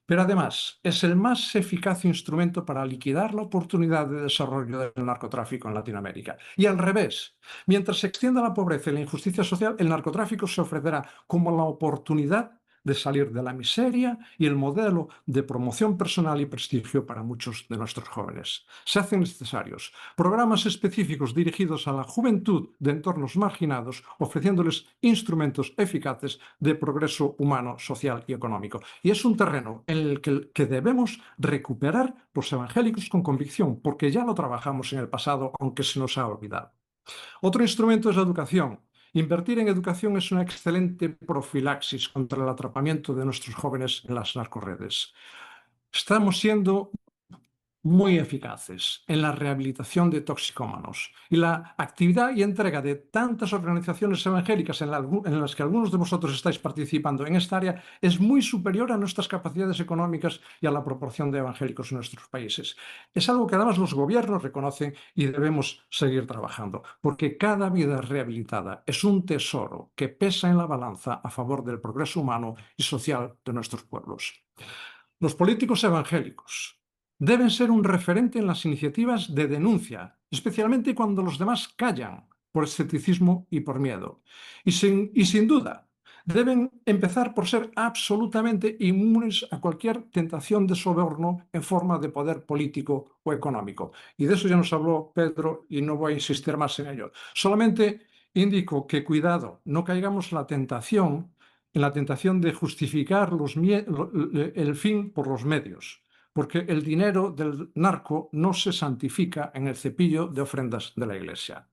Pero además es el más eficaz instrumento para liquidar la oportunidad de desarrollo del narcotráfico en Latinoamérica. Y al revés, mientras se extienda la pobreza y la injusticia social, el narcotráfico se ofrecerá como la oportunidad de salir de la miseria y el modelo de promoción personal y prestigio para muchos de nuestros jóvenes. Se hacen necesarios programas específicos dirigidos a la juventud de entornos marginados, ofreciéndoles instrumentos eficaces de progreso humano, social y económico. Y es un terreno en el que debemos recuperar los evangélicos con convicción, porque ya lo trabajamos en el pasado, aunque se nos ha olvidado. Otro instrumento es la educación. Invertir en educación es una excelente profilaxis contra el atrapamiento de nuestros jóvenes en las narcorredes. Estamos siendo muy eficaces en la rehabilitación de toxicómanos. Y la actividad y entrega de tantas organizaciones evangélicas en las que algunos de vosotros estáis participando en esta área es muy superior a nuestras capacidades económicas y a la proporción de evangélicos en nuestros países. Es algo que además los gobiernos reconocen y debemos seguir trabajando, porque cada vida rehabilitada es un tesoro que pesa en la balanza a favor del progreso humano y social de nuestros pueblos. Los políticos evangélicos deben ser un referente en las iniciativas de denuncia, especialmente cuando los demás callan por escepticismo y por miedo. Y sin duda, deben empezar por ser absolutamente inmunes a cualquier tentación de soborno en forma de poder político o económico. Y de eso ya nos habló Pedro y no voy a insistir más en ello. Solamente indico que, cuidado, no caigamos en la tentación de justificar el fin por los medios, porque el dinero del narco no se santifica en el cepillo de ofrendas de la Iglesia.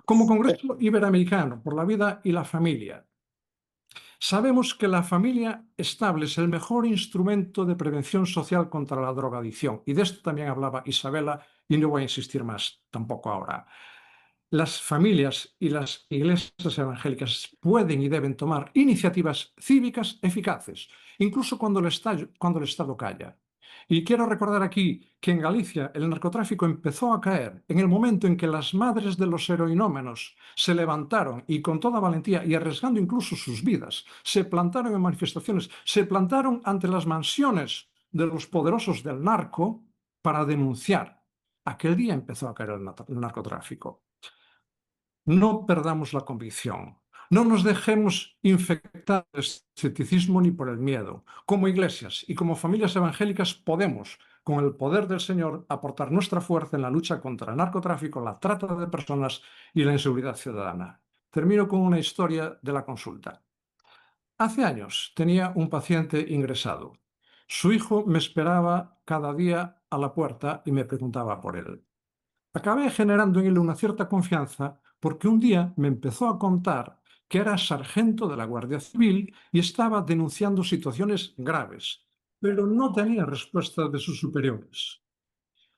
Como Congreso Iberoamericano por la Vida y la Familia, sabemos que la familia estable es el mejor instrumento de prevención social contra la drogadicción. Y de esto también hablaba Isabela y no voy a insistir más tampoco ahora. Las familias y las iglesias evangélicas pueden y deben tomar iniciativas cívicas eficaces, incluso cuando el Estado calla. Y quiero recordar aquí que en Galicia el narcotráfico empezó a caer en el momento en que las madres de los heroinómanos se levantaron y con toda valentía y arriesgando incluso sus vidas, se plantaron en manifestaciones, se plantaron ante las mansiones de los poderosos del narco para denunciar. Aquel día empezó a caer el narcotráfico. No perdamos la convicción. No nos dejemos infectar por el escepticismo ni por el miedo. Como iglesias y como familias evangélicas podemos, con el poder del Señor, aportar nuestra fuerza en la lucha contra el narcotráfico, la trata de personas y la inseguridad ciudadana. Termino con una historia de la consulta. Hace años tenía un paciente ingresado. Su hijo me esperaba cada día a la puerta y me preguntaba por él. Acabé generando en él una cierta confianza porque un día me empezó a contar que era sargento de la Guardia Civil y estaba denunciando situaciones graves, pero no tenía respuesta de sus superiores.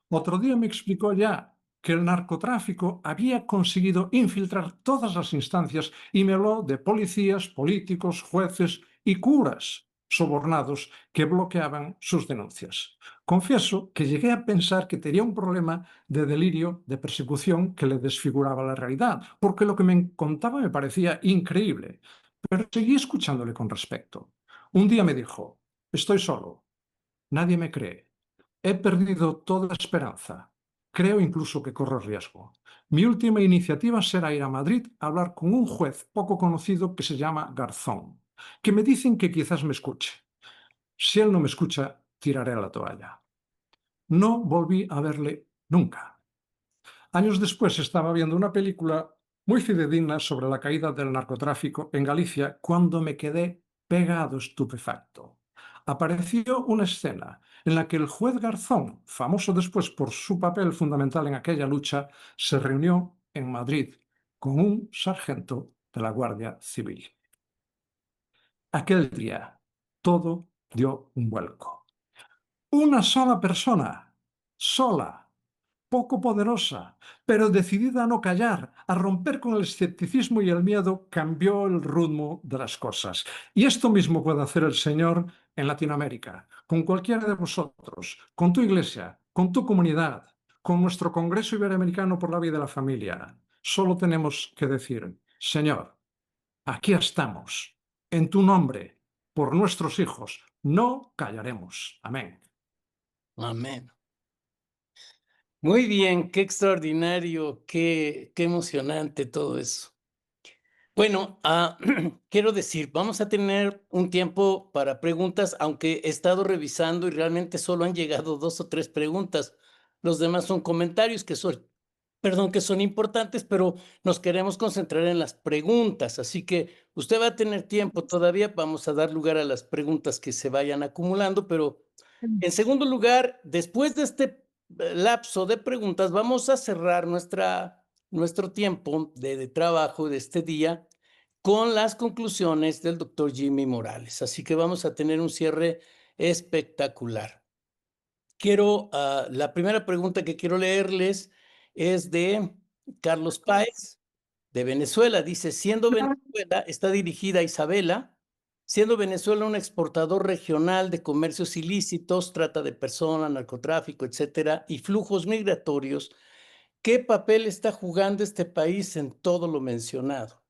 Otro día me explicó ya que el narcotráfico había conseguido infiltrar todas las instancias y me habló de policías, políticos, jueces y curas sobornados que bloqueaban sus denuncias. Confieso que llegué a pensar que tenía un problema de delirio, de persecución que le desfiguraba la realidad, porque lo que me contaba me parecía increíble, pero seguí escuchándole con respeto. Un día me dijo, estoy solo, nadie me cree. He perdido toda esperanza. Creo incluso que corro riesgo. Mi última iniciativa será ir a Madrid a hablar con un juez poco conocido que se llama Garzón, que me dicen que quizás me escuche. Si él no me escucha, tiraré la toalla. No volví a verle nunca. Años después estaba viendo una película muy fidedigna sobre la caída del narcotráfico en Galicia cuando me quedé pegado estupefacto. Apareció una escena en la que el juez Garzón, famoso después por su papel fundamental en aquella lucha, se reunió en Madrid con un sargento de la Guardia Civil. Aquel día todo dio un vuelco. Una sola persona, sola, poco poderosa, pero decidida a no callar, a romper con el escepticismo y el miedo, cambió el rumbo de las cosas. Y esto mismo puede hacer el Señor en Latinoamérica, con cualquiera de vosotros, con tu iglesia, con tu comunidad, con nuestro Congreso Iberoamericano por la Vida y la Familia. Solo tenemos que decir, Señor, aquí estamos, en tu nombre, por nuestros hijos, no callaremos. Amén. Amén. Muy bien, qué extraordinario, qué emocionante todo eso. Bueno, quiero decir, vamos a tener un tiempo para preguntas, aunque he estado revisando y realmente solo han llegado 2 o 3 preguntas. Los demás son comentarios que son importantes, pero nos queremos concentrar en las preguntas. Así que usted va a tener tiempo todavía. Vamos a dar lugar a las preguntas que se vayan acumulando, pero en segundo lugar, después de este lapso de preguntas, vamos a cerrar nuestro tiempo de trabajo de este día con las conclusiones del doctor Jimmy Morales. Así que vamos a tener un cierre espectacular. La primera pregunta que quiero leerles es de Carlos Páez, de Venezuela. Dice, siendo Venezuela, está dirigida a Isabela, siendo Venezuela un exportador regional de comercios ilícitos, trata de personas, narcotráfico, etcétera, y flujos migratorios, ¿qué papel está jugando este país en todo lo mencionado?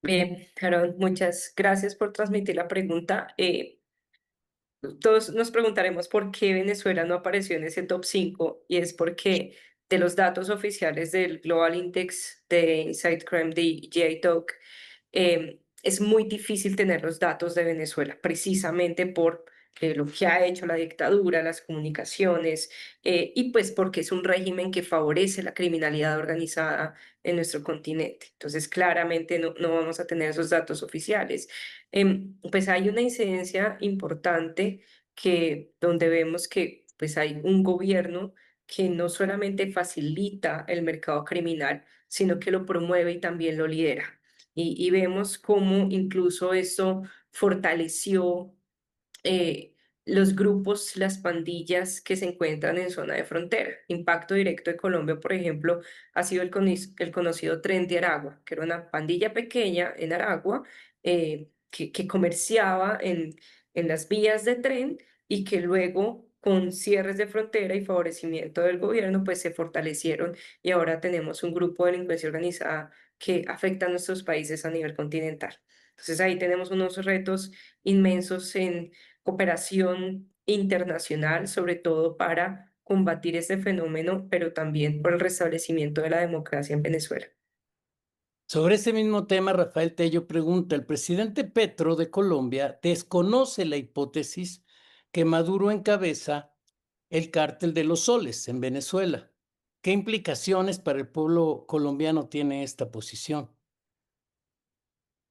Bien, Harold, muchas gracias por transmitir la pregunta. todos nos preguntaremos por qué Venezuela no apareció en ese top 5 y es porque de los datos oficiales del Global Index de Inside Crime de GITOC, es muy difícil tener los datos de Venezuela, precisamente por lo que ha hecho la dictadura, las comunicaciones, y pues porque es un régimen que favorece la criminalidad organizada en nuestro continente. Entonces, claramente no vamos a tener esos datos oficiales. Pues hay una incidencia importante donde vemos que pues hay un gobierno que no solamente facilita el mercado criminal, sino que lo promueve y también lo lidera. Y vemos cómo incluso esto fortaleció eh, los grupos, las pandillas que se encuentran en zona de frontera. Impacto Directo de Colombia, por ejemplo, ha sido el conocido Tren de Aragua, que era una pandilla pequeña en Aragua que comerciaba en las vías de tren y que luego con cierres de frontera y favorecimiento del gobierno, pues se fortalecieron y ahora tenemos un grupo de delincuencia organizada que afecta a nuestros países a nivel continental. Entonces ahí tenemos unos retos inmensos en cooperación internacional, sobre todo para combatir este fenómeno, pero también por el restablecimiento de la democracia en Venezuela. Sobre ese mismo tema, Rafael Tello pregunta, el presidente Petro de Colombia desconoce la hipótesis que Maduro encabeza el cártel de los soles en Venezuela. ¿Qué implicaciones para el pueblo colombiano tiene esta posición?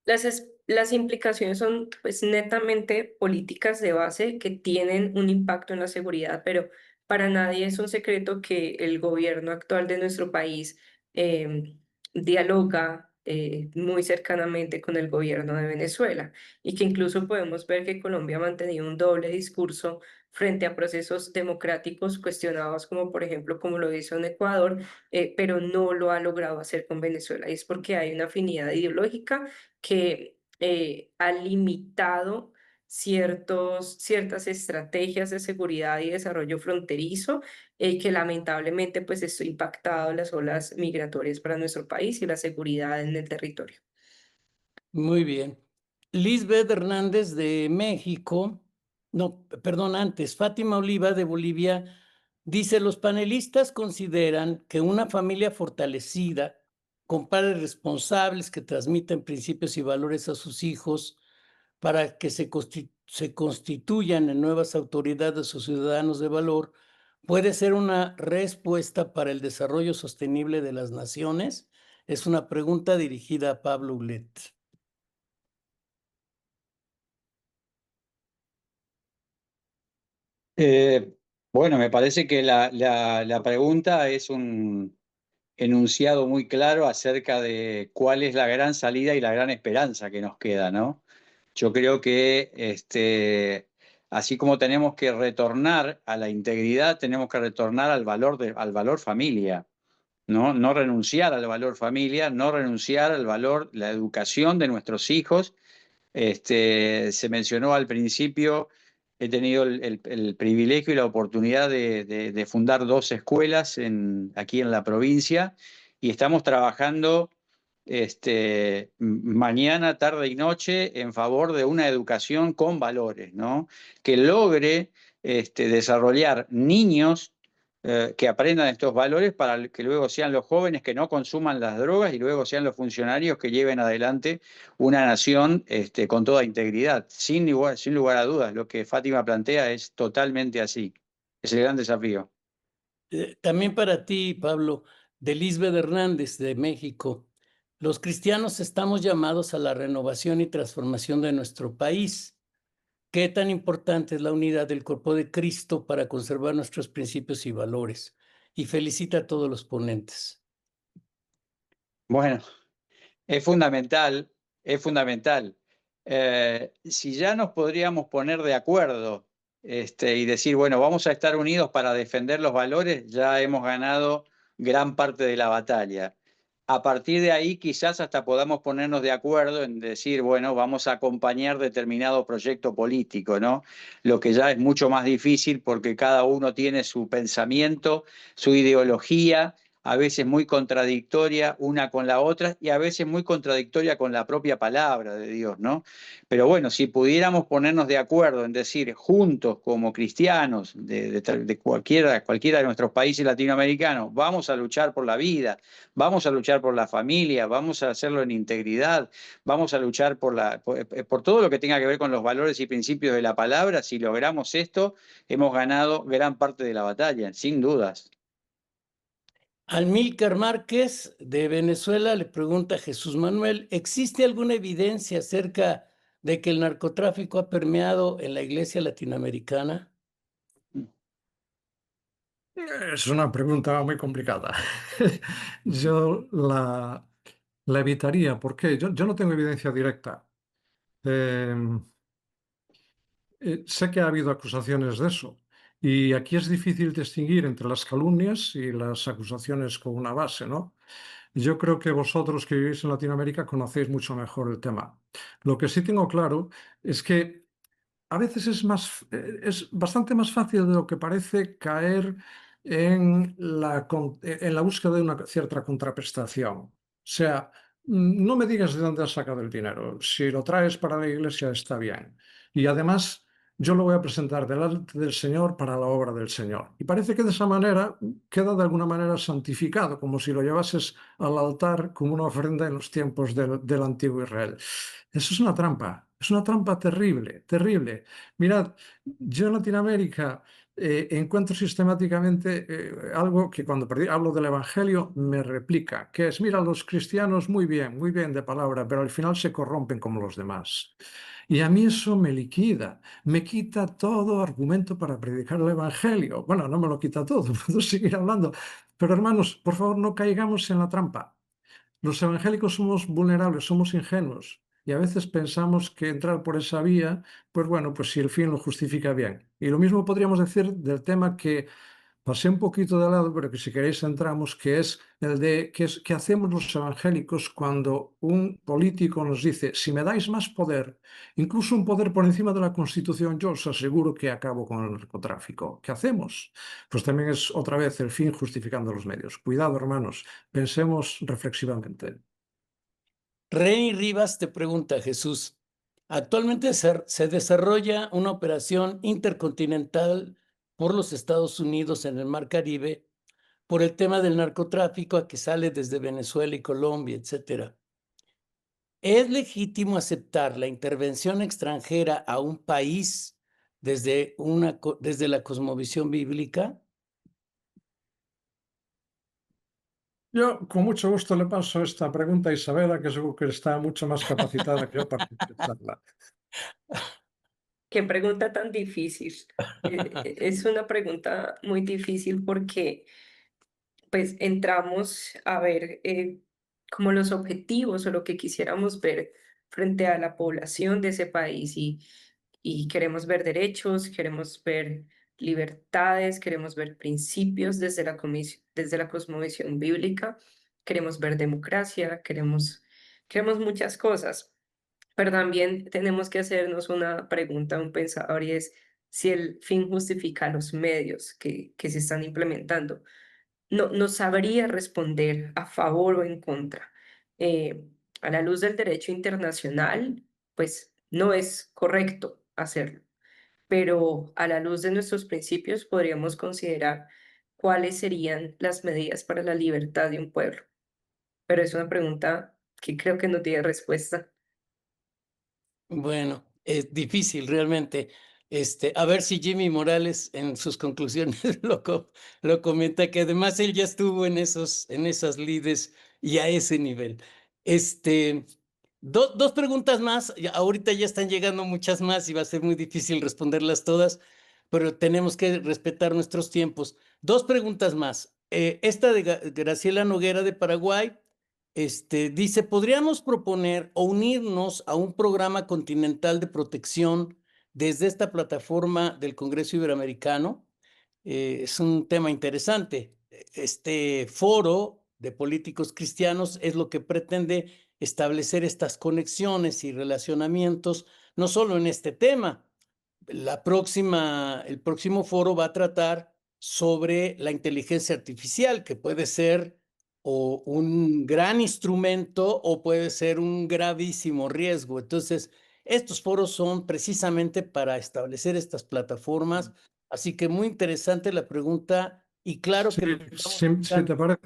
Las implicaciones son pues netamente políticas de base que tienen un impacto en la seguridad, pero para nadie es un secreto que el gobierno actual de nuestro país dialoga muy cercanamente con el gobierno de Venezuela y que incluso podemos ver que Colombia ha mantenido un doble discurso frente a procesos democráticos cuestionados como por ejemplo como lo hizo en Ecuador, pero no lo ha logrado hacer con Venezuela y es porque hay una afinidad ideológica que ha limitado ciertas estrategias de seguridad y desarrollo fronterizo que lamentablemente pues esto ha impactado las olas migratorias para nuestro país y la seguridad en el territorio. Muy bien. Lisbeth Hernández de México, no, perdón, antes, Fátima Oliva de Bolivia dice, los panelistas consideran que una familia fortalecida, con padres responsables que transmiten principios y valores a sus hijos para que se constituyan en nuevas autoridades o ciudadanos de valor, puede ser una respuesta para el desarrollo sostenible de las naciones. Es una pregunta dirigida a Pablo Ulet. Bueno, me parece que la pregunta es un enunciado muy claro acerca de cuál es la gran salida y la gran esperanza que nos queda, ¿no? Yo creo que así como tenemos que retornar a la integridad, tenemos que retornar al valor familia, ¿no? No renunciar al valor familia, no renunciar al valor, la educación de nuestros hijos. Se mencionó al principio, he tenido el privilegio y la oportunidad de fundar 2 escuelas aquí en la provincia y estamos trabajando mañana, tarde y noche en favor de una educación con valores, ¿no? Que logre desarrollar niños que aprendan estos valores para que luego sean los jóvenes que no consuman las drogas y luego sean los funcionarios que lleven adelante una nación con toda integridad. Sin lugar a dudas, lo que Fátima plantea es totalmente así. Es el gran desafío. También para ti, Pablo, de Lisbeth Hernández de México. Los cristianos estamos llamados a la renovación y transformación de nuestro país. ¿Qué tan importante es la unidad del cuerpo de Cristo para conservar nuestros principios y valores? Y felicita a todos los ponentes. Bueno, es fundamental, es fundamental. Si ya nos podríamos poner de acuerdo y decir, bueno, vamos a estar unidos para defender los valores, ya hemos ganado gran parte de la batalla. A partir de ahí quizás hasta podamos ponernos de acuerdo en decir, bueno, vamos a acompañar determinado proyecto político, ¿no? Lo que ya es mucho más difícil porque cada uno tiene su pensamiento, su ideología, a veces muy contradictoria una con la otra y a veces muy contradictoria con la propia palabra de Dios, ¿no? Pero bueno, si pudiéramos ponernos de acuerdo en decir juntos como cristianos de cualquiera de nuestros países latinoamericanos, vamos a luchar por la vida, vamos a luchar por la familia, vamos a hacerlo en integridad, vamos a luchar por todo lo que tenga que ver con los valores y principios de la palabra. Si logramos esto, hemos ganado gran parte de la batalla, sin dudas. Amílcar Márquez, de Venezuela, le pregunta a Jesús Manuel, ¿existe alguna evidencia acerca de que el narcotráfico ha permeado en la iglesia latinoamericana? Es una pregunta muy complicada. Yo la evitaría. ¿Por qué? Yo no tengo evidencia directa. Sé que ha habido acusaciones de eso. Y aquí es difícil distinguir entre las calumnias y las acusaciones con una base, ¿no? Yo creo que vosotros que vivís en Latinoamérica conocéis mucho mejor el tema. Lo que sí tengo claro es que a veces es bastante más fácil de lo que parece caer en la búsqueda de una cierta contraprestación. O sea, no me digas de dónde has sacado el dinero. Si lo traes para la iglesia está bien. Y además, yo lo voy a presentar delante del Señor para la obra del Señor. Y parece que de esa manera queda de alguna manera santificado, como si lo llevases al altar como una ofrenda en los tiempos del antiguo Israel. Eso es una trampa terrible, terrible. Mirad, yo en Latinoamérica encuentro sistemáticamente algo que cuando hablo del Evangelio me replica, que es, mira, los cristianos muy bien de palabra, pero al final se corrompen como los demás. Y a mí eso me liquida, me quita todo argumento para predicar el Evangelio. Bueno, no me lo quita todo, puedo seguir hablando, pero hermanos, por favor, no caigamos en la trampa. Los evangélicos somos vulnerables, somos ingenuos y a veces pensamos que entrar por esa vía, pues bueno, pues si el fin lo justifica bien. Y lo mismo podríamos decir del tema que pasé un poquito de lado, pero que si queréis entramos, que es el de qué hacemos los evangélicos cuando un político nos dice, si me dais más poder, incluso un poder por encima de la Constitución, yo os aseguro que acabo con el narcotráfico. ¿Qué hacemos? Pues también es otra vez el fin justificando los medios. Cuidado, hermanos, pensemos reflexivamente. Reni Rivas te pregunta, Jesús, actualmente se desarrolla una operación intercontinental por los Estados Unidos en el Mar Caribe por el tema del narcotráfico que sale desde Venezuela y Colombia, etcétera. ¿Es legítimo aceptar la intervención extranjera a un país desde la cosmovisión bíblica? Yo con mucho gusto le paso esta pregunta a Isabela, que seguro que está mucho más capacitada que yo para contestarla. Qué pregunta tan difícil. Es una pregunta muy difícil porque pues entramos a ver como los objetivos o lo que quisiéramos ver frente a la población de ese país y queremos ver derechos, queremos ver libertades, queremos ver principios desde la cosmovisión bíblica, queremos ver democracia, queremos muchas cosas, pero también tenemos que hacernos una pregunta, un pensador, y es si el fin justifica los medios que se están implementando. No sabría responder a favor o en contra. A la luz del derecho internacional, pues no es correcto hacerlo, pero a la luz de nuestros principios podríamos considerar cuáles serían las medidas para la libertad de un pueblo. Pero es una pregunta que creo que no tiene respuesta. Bueno, es difícil realmente. A ver si Jimmy Morales en sus conclusiones lo comenta, que además él ya estuvo en esas lides y a ese nivel. Dos preguntas más. Ahorita ya están llegando muchas más y va a ser muy difícil responderlas todas, pero tenemos que respetar nuestros tiempos. Dos preguntas más. Esta de Graciela Noguera de Paraguay. Dice, ¿podríamos proponer o unirnos a un programa continental de protección desde esta plataforma del Congreso Iberoamericano? Es un tema interesante. Este foro de políticos cristianos es lo que pretende establecer estas conexiones y relacionamientos, no solo en este tema. El próximo foro va a tratar sobre la inteligencia artificial, que puede ser o un gran instrumento o puede ser un gravísimo riesgo. Entonces, estos foros son precisamente para establecer estas plataformas. Así que muy interesante la pregunta y claro Sí, que lo estamos si buscando. te parece,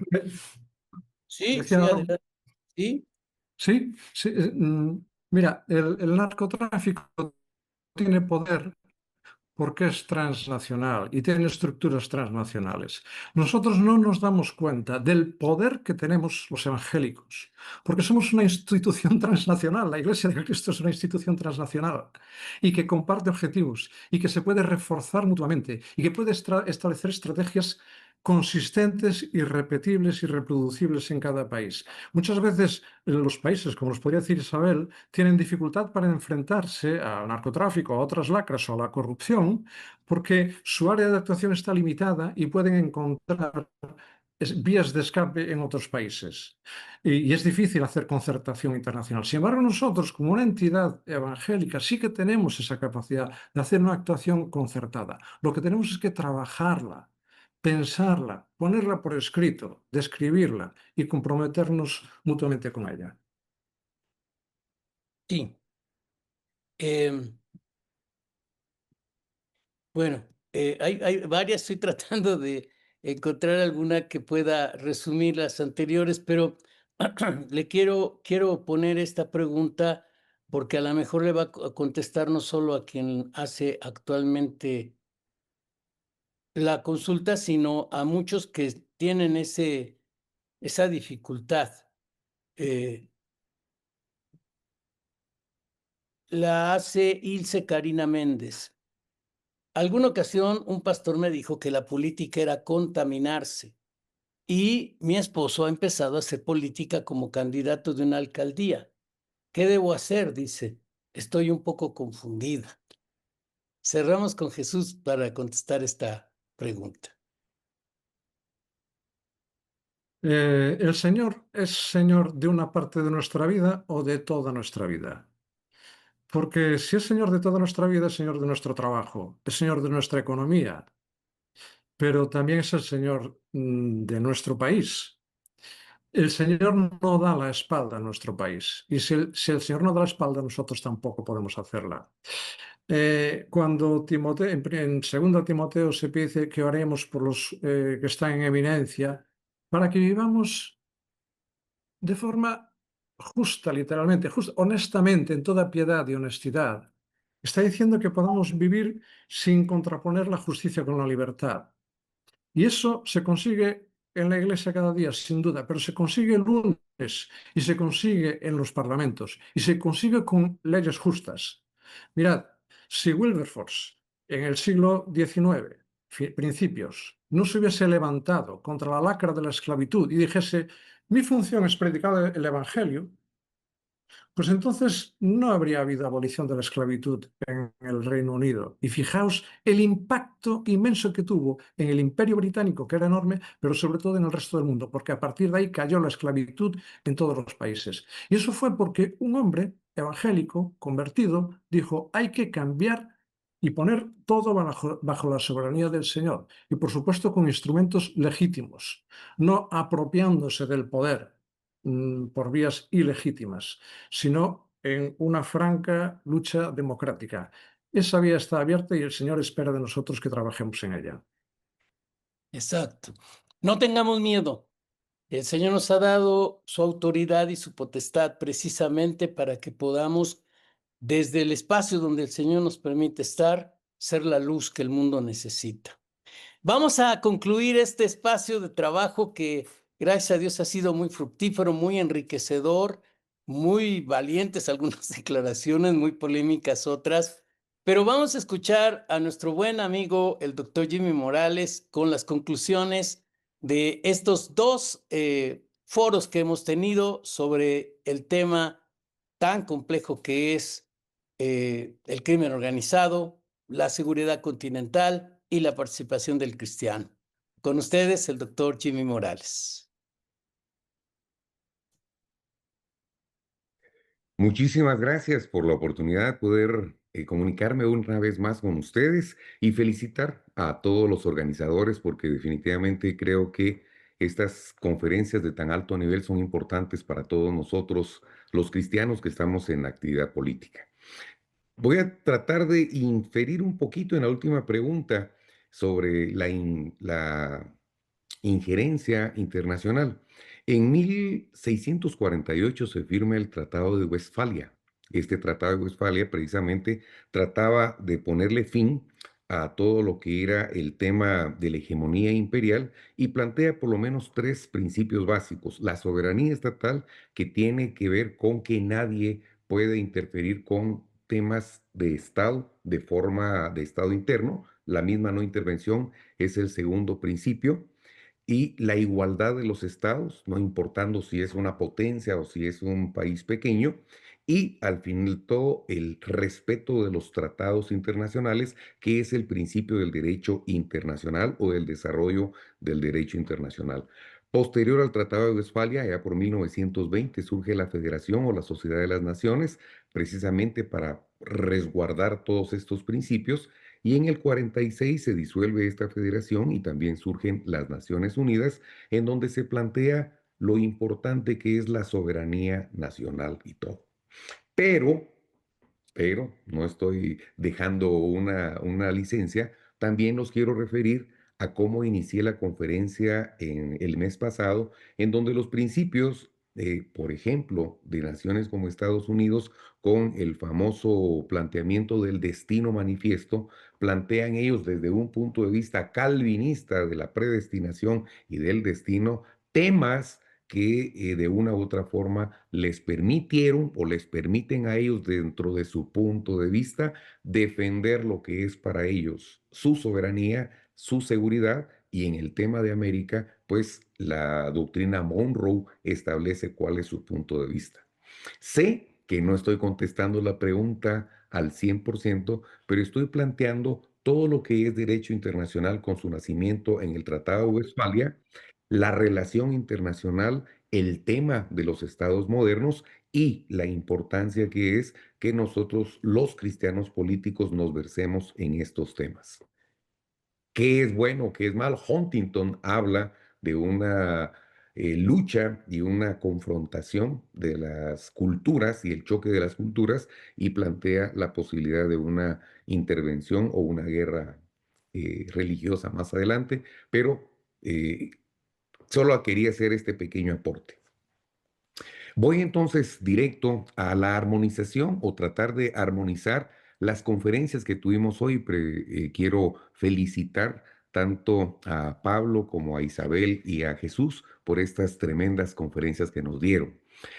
Sí, decía sí, Aaron. adelante. Sí, Sí, sí, mira, el narcotráfico tiene poder porque es transnacional y tiene estructuras transnacionales. Nosotros no nos damos cuenta del poder que tenemos los evangélicos, porque somos una institución transnacional. La Iglesia de Cristo es una institución transnacional y que comparte objetivos y que se puede reforzar mutuamente y que puede establecer estrategias consistentes, irrepetibles y reproducibles en cada país. Muchas veces los países, como nos podría decir Isabel, tienen dificultad para enfrentarse al narcotráfico, a otras lacras o a la corrupción, porque su área de actuación está limitada y pueden encontrar vías de escape en otros países. Y es difícil hacer concertación internacional. Sin embargo, nosotros, como una entidad evangélica, sí que tenemos esa capacidad de hacer una actuación concertada. Lo que tenemos es que trabajarla, pensarla, ponerla por escrito, describirla y comprometernos mutuamente con ella. sí. Bueno, hay varias, estoy tratando de encontrar alguna que pueda resumir las anteriores, pero quiero poner esta pregunta porque a lo mejor le va a contestar no solo a quien hace actualmente la consulta, sino a muchos que tienen esa dificultad. La hace Ilse Karina Méndez. Alguna ocasión un pastor me dijo que la política era contaminarse y mi esposo ha empezado a hacer política como candidato de una alcaldía. ¿Qué debo hacer? Dice. Estoy un poco confundida. Cerramos con Jesús para contestar esta pregunta. ¿El Señor es Señor de una parte de nuestra vida o de toda nuestra vida? Porque si es Señor de toda nuestra vida, es Señor de nuestro trabajo, es Señor de nuestra economía, pero también es el Señor de nuestro país. El Señor no da la espalda a nuestro país. Y si el Señor no da la espalda, nosotros tampoco podemos hacerla. Cuando Timoteo, en 2 Timoteo se dice que oremos por los que están en eminencia, para que vivamos de forma justa, literalmente, justa, honestamente, en toda piedad y honestidad. Está diciendo que podamos vivir sin contraponer la justicia con la libertad. Y eso se consigue en la iglesia cada día, sin duda, pero se consigue el lunes y se consigue en los parlamentos y se consigue con leyes justas. Mirad, si Wilberforce en el siglo XIX, principios, no se hubiese levantado contra la lacra de la esclavitud y dijese, mi función es predicar el Evangelio, pues entonces no habría habido abolición de la esclavitud en el Reino Unido. Y fijaos el impacto inmenso que tuvo en el Imperio Británico, que era enorme, pero sobre todo en el resto del mundo, porque a partir de ahí cayó la esclavitud en todos los países. Y eso fue porque un hombre evangélico, convertido, dijo, hay que cambiar y poner todo bajo la soberanía del Señor. Y por supuesto con instrumentos legítimos, no apropiándose del poder por vías ilegítimas, sino en una franca lucha democrática. Esa vía está abierta y el Señor espera de nosotros que trabajemos en ella. Exacto. No tengamos miedo. El Señor nos ha dado su autoridad y su potestad precisamente para que podamos, desde el espacio donde el Señor nos permite estar, ser la luz que el mundo necesita. Vamos a concluir este espacio de trabajo que, gracias a Dios, ha sido muy fructífero, muy enriquecedor, muy valientes algunas declaraciones, muy polémicas otras, pero vamos a escuchar a nuestro buen amigo, el doctor Jimmy Morales, con las conclusiones de estos dos foros que hemos tenido sobre el tema tan complejo que es el crimen organizado, la seguridad continental y la participación del cristiano. Con ustedes, el doctor Jimmy Morales. Muchísimas gracias por la oportunidad de poder comunicarme una vez más con ustedes y felicitar a todos los organizadores porque definitivamente creo que estas conferencias de tan alto nivel son importantes para todos nosotros, los cristianos que estamos en actividad política. Voy a tratar de inferir un poquito en la última pregunta sobre la injerencia internacional. En 1648 se firma el Tratado de Westfalia. Este Tratado de Westfalia precisamente trataba de ponerle fin a todo lo que era el tema de la hegemonía imperial y plantea por lo menos tres principios básicos. La soberanía estatal, que tiene que ver con que nadie puede interferir con temas de Estado, de forma de Estado interno. La misma no intervención es el segundo principio y la igualdad de los estados, no importando si es una potencia o si es un país pequeño, y al fin de todo el respeto de los tratados internacionales, que es el principio del derecho internacional o del desarrollo del derecho internacional. Posterior al Tratado de Westfalia, ya por 1920, surge la Federación o la Sociedad de las Naciones, precisamente para resguardar todos estos principios, y en el 46 se disuelve esta federación y también surgen las Naciones Unidas, en donde se plantea lo importante que es la soberanía nacional y todo. Pero, no estoy dejando una licencia, también los quiero referir a cómo inicié la conferencia en el mes pasado, en donde los principios, por ejemplo, de naciones como Estados Unidos, con el famoso planteamiento del destino manifiesto, plantean ellos desde un punto de vista calvinista de la predestinación y del destino temas que de una u otra forma les permitieron o les permiten a ellos dentro de su punto de vista defender lo que es para ellos su soberanía, su seguridad y en el tema de América, pues la doctrina Monroe establece cuál es su punto de vista. Sé que no estoy contestando la pregunta al 100%, pero estoy planteando todo lo que es derecho internacional con su nacimiento en el Tratado de Westfalia, la relación internacional, el tema de los estados modernos y la importancia que es que nosotros, los cristianos políticos, nos versemos en estos temas. ¿Qué es bueno, qué es malo? Huntington habla de una lucha y una confrontación de las culturas y el choque de las culturas y plantea la posibilidad de una intervención o una guerra religiosa más adelante, pero solo quería hacer este pequeño aporte. Voy entonces directo a la armonización o tratar de armonizar las conferencias que tuvimos hoy. Quiero felicitar tanto a Pablo como a Isabel y a Jesús por estas tremendas conferencias que nos dieron.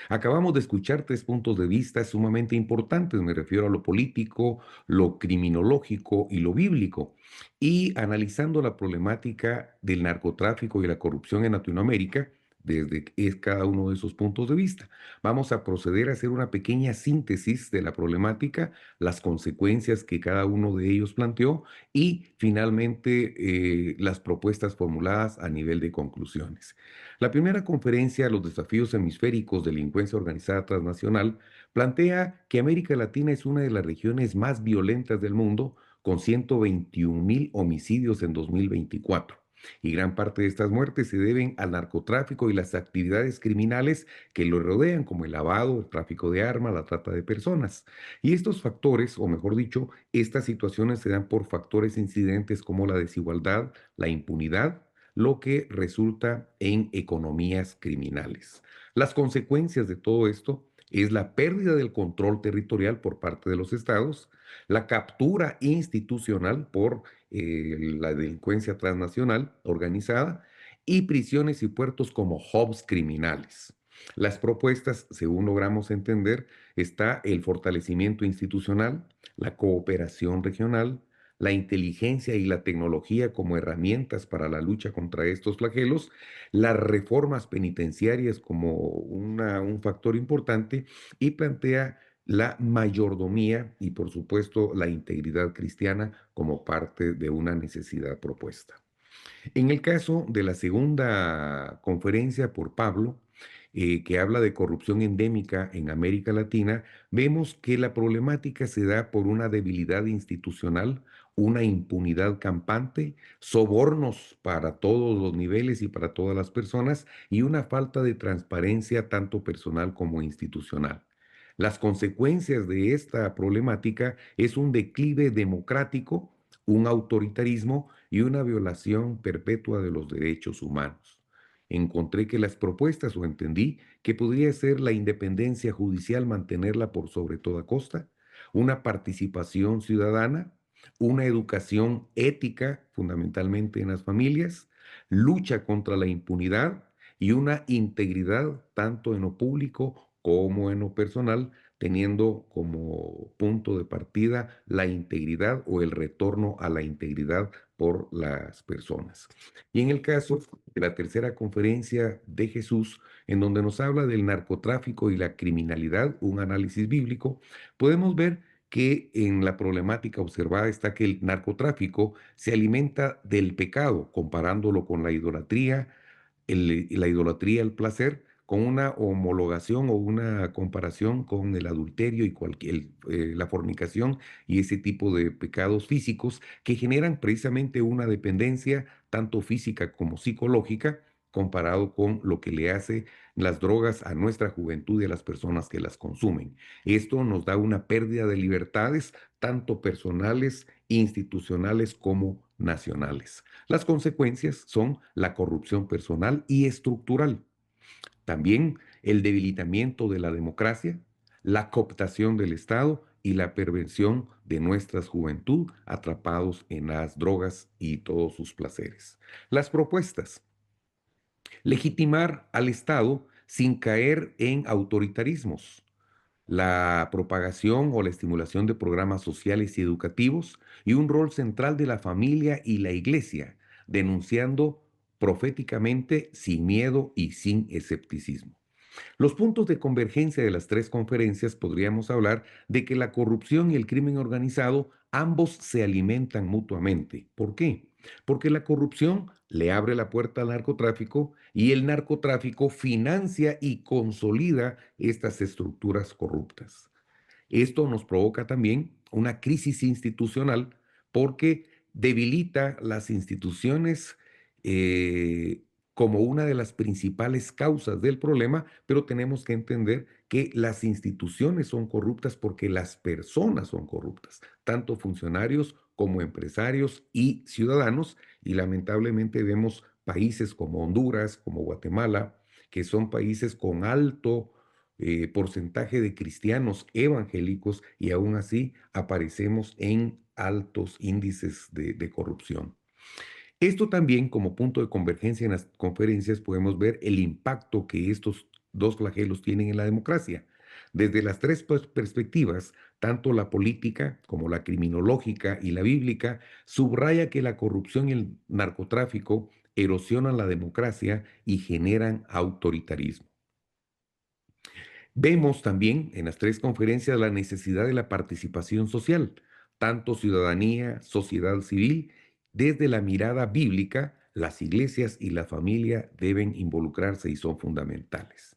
Acabamos de escuchar tres puntos de vista sumamente importantes, me refiero a lo político, lo criminológico y lo bíblico. Y analizando la problemática del narcotráfico y la corrupción en Latinoamérica, desde cada uno de esos puntos de vista. Vamos a proceder a hacer una pequeña síntesis de la problemática, las consecuencias que cada uno de ellos planteó y finalmente las propuestas formuladas a nivel de conclusiones. La primera conferencia, Los desafíos hemisféricos, delincuencia organizada transnacional, plantea que América Latina es una de las regiones más violentas del mundo, con 121,000 homicidios en 2024. Y gran parte de estas muertes se deben al narcotráfico y las actividades criminales que lo rodean, como el lavado, el tráfico de armas, la trata de personas. Y estos factores, o mejor dicho, estas situaciones se dan por factores incidentes como la desigualdad, la impunidad, lo que resulta en economías criminales. Las consecuencias de todo esto es la pérdida del control territorial por parte de los estados, la captura institucional por la delincuencia transnacional organizada y prisiones y puertos como hubs criminales. Las propuestas, según logramos entender, está el fortalecimiento institucional, la cooperación regional, la inteligencia y la tecnología como herramientas para la lucha contra estos flagelos, las reformas penitenciarias como un factor importante y plantea la mayordomía y por supuesto la integridad cristiana como parte de una necesidad propuesta. En el caso de la segunda conferencia por Pablo, que habla de corrupción endémica en América Latina, vemos que la problemática se da por una debilidad institucional, una impunidad campante, sobornos para todos los niveles y para todas las personas y una falta de transparencia tanto personal como institucional. Las consecuencias de esta problemática es un declive democrático, un autoritarismo y una violación perpetua de los derechos humanos. Encontré que las propuestas, o entendí, que podría ser la independencia judicial, mantenerla por sobre toda costa, una participación ciudadana, una educación ética, fundamentalmente en las familias, lucha contra la impunidad y una integridad tanto en lo público como en lo personal, teniendo como punto de partida la integridad o el retorno a la integridad por las personas. Y en el caso de la tercera conferencia de Jesús, en donde nos habla del narcotráfico y la criminalidad, un análisis bíblico, podemos ver que en la problemática observada está que el narcotráfico se alimenta del pecado, comparándolo con la idolatría, la idolatría al placer, con una homologación o una comparación con el adulterio y la fornicación y ese tipo de pecados físicos que generan precisamente una dependencia tanto física como psicológica, comparado con lo que le hace las drogas a nuestra juventud y a las personas que las consumen. Esto nos da una pérdida de libertades, tanto personales, institucionales como nacionales. Las consecuencias son la corrupción personal y estructural. También el debilitamiento de la democracia, la cooptación del Estado y la perversión de nuestra juventud atrapados en las drogas y todos sus placeres. Las propuestas: legitimar al Estado sin caer en autoritarismos, la propagación o la estimulación de programas sociales y educativos y un rol central de la familia y la iglesia, denunciando proféticamente sin miedo y sin escepticismo. Los puntos de convergencia de las tres conferencias podríamos hablar de que la corrupción y el crimen organizado ambos se alimentan mutuamente. ¿Por qué? Porque la corrupción le abre la puerta al narcotráfico y el narcotráfico financia y consolida estas estructuras corruptas. Esto nos provoca también una crisis institucional porque debilita las instituciones eh, como una de las principales causas del problema, pero tenemos que entender que las instituciones son corruptas porque las personas son corruptas, tanto funcionarios como empresarios y ciudadanos, y lamentablemente vemos países como Honduras, como Guatemala, que son países con alto porcentaje de cristianos evangélicos y aún así aparecemos en altos índices de corrupción. Esto también, como punto de convergencia en las conferencias, podemos ver el impacto que estos dos flagelos tienen en la democracia. Desde las tres perspectivas, tanto la política como la criminológica y la bíblica, subraya que la corrupción y el narcotráfico erosionan la democracia y generan autoritarismo. Vemos también en las tres conferencias la necesidad de la participación social, tanto ciudadanía, sociedad civil. Desde la mirada bíblica, las iglesias y la familia deben involucrarse y son fundamentales.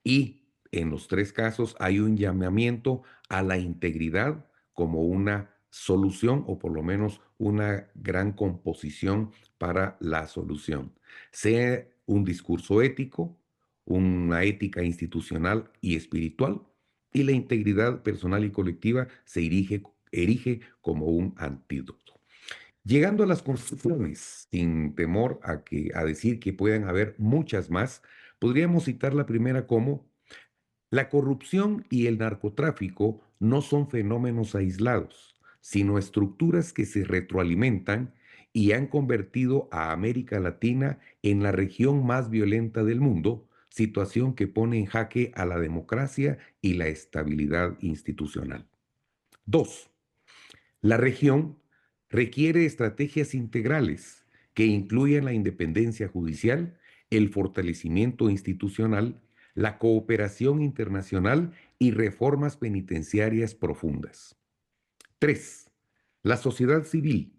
Y en los tres casos hay un llamamiento a la integridad como una solución o por lo menos una gran composición para la solución. Sea un discurso ético, una ética institucional y espiritual, y la integridad personal y colectiva se erige como un antídoto. Llegando a las conclusiones, sin temor a decir que puedan haber muchas más, podríamos citar la primera como: la corrupción y el narcotráfico no son fenómenos aislados, sino estructuras que se retroalimentan y han convertido a América Latina en la región más violenta del mundo, situación que pone en jaque a la democracia y la estabilidad institucional. 2. La región requiere estrategias integrales que incluyan la independencia judicial, el fortalecimiento institucional, la cooperación internacional y reformas penitenciarias profundas. 3. La sociedad civil.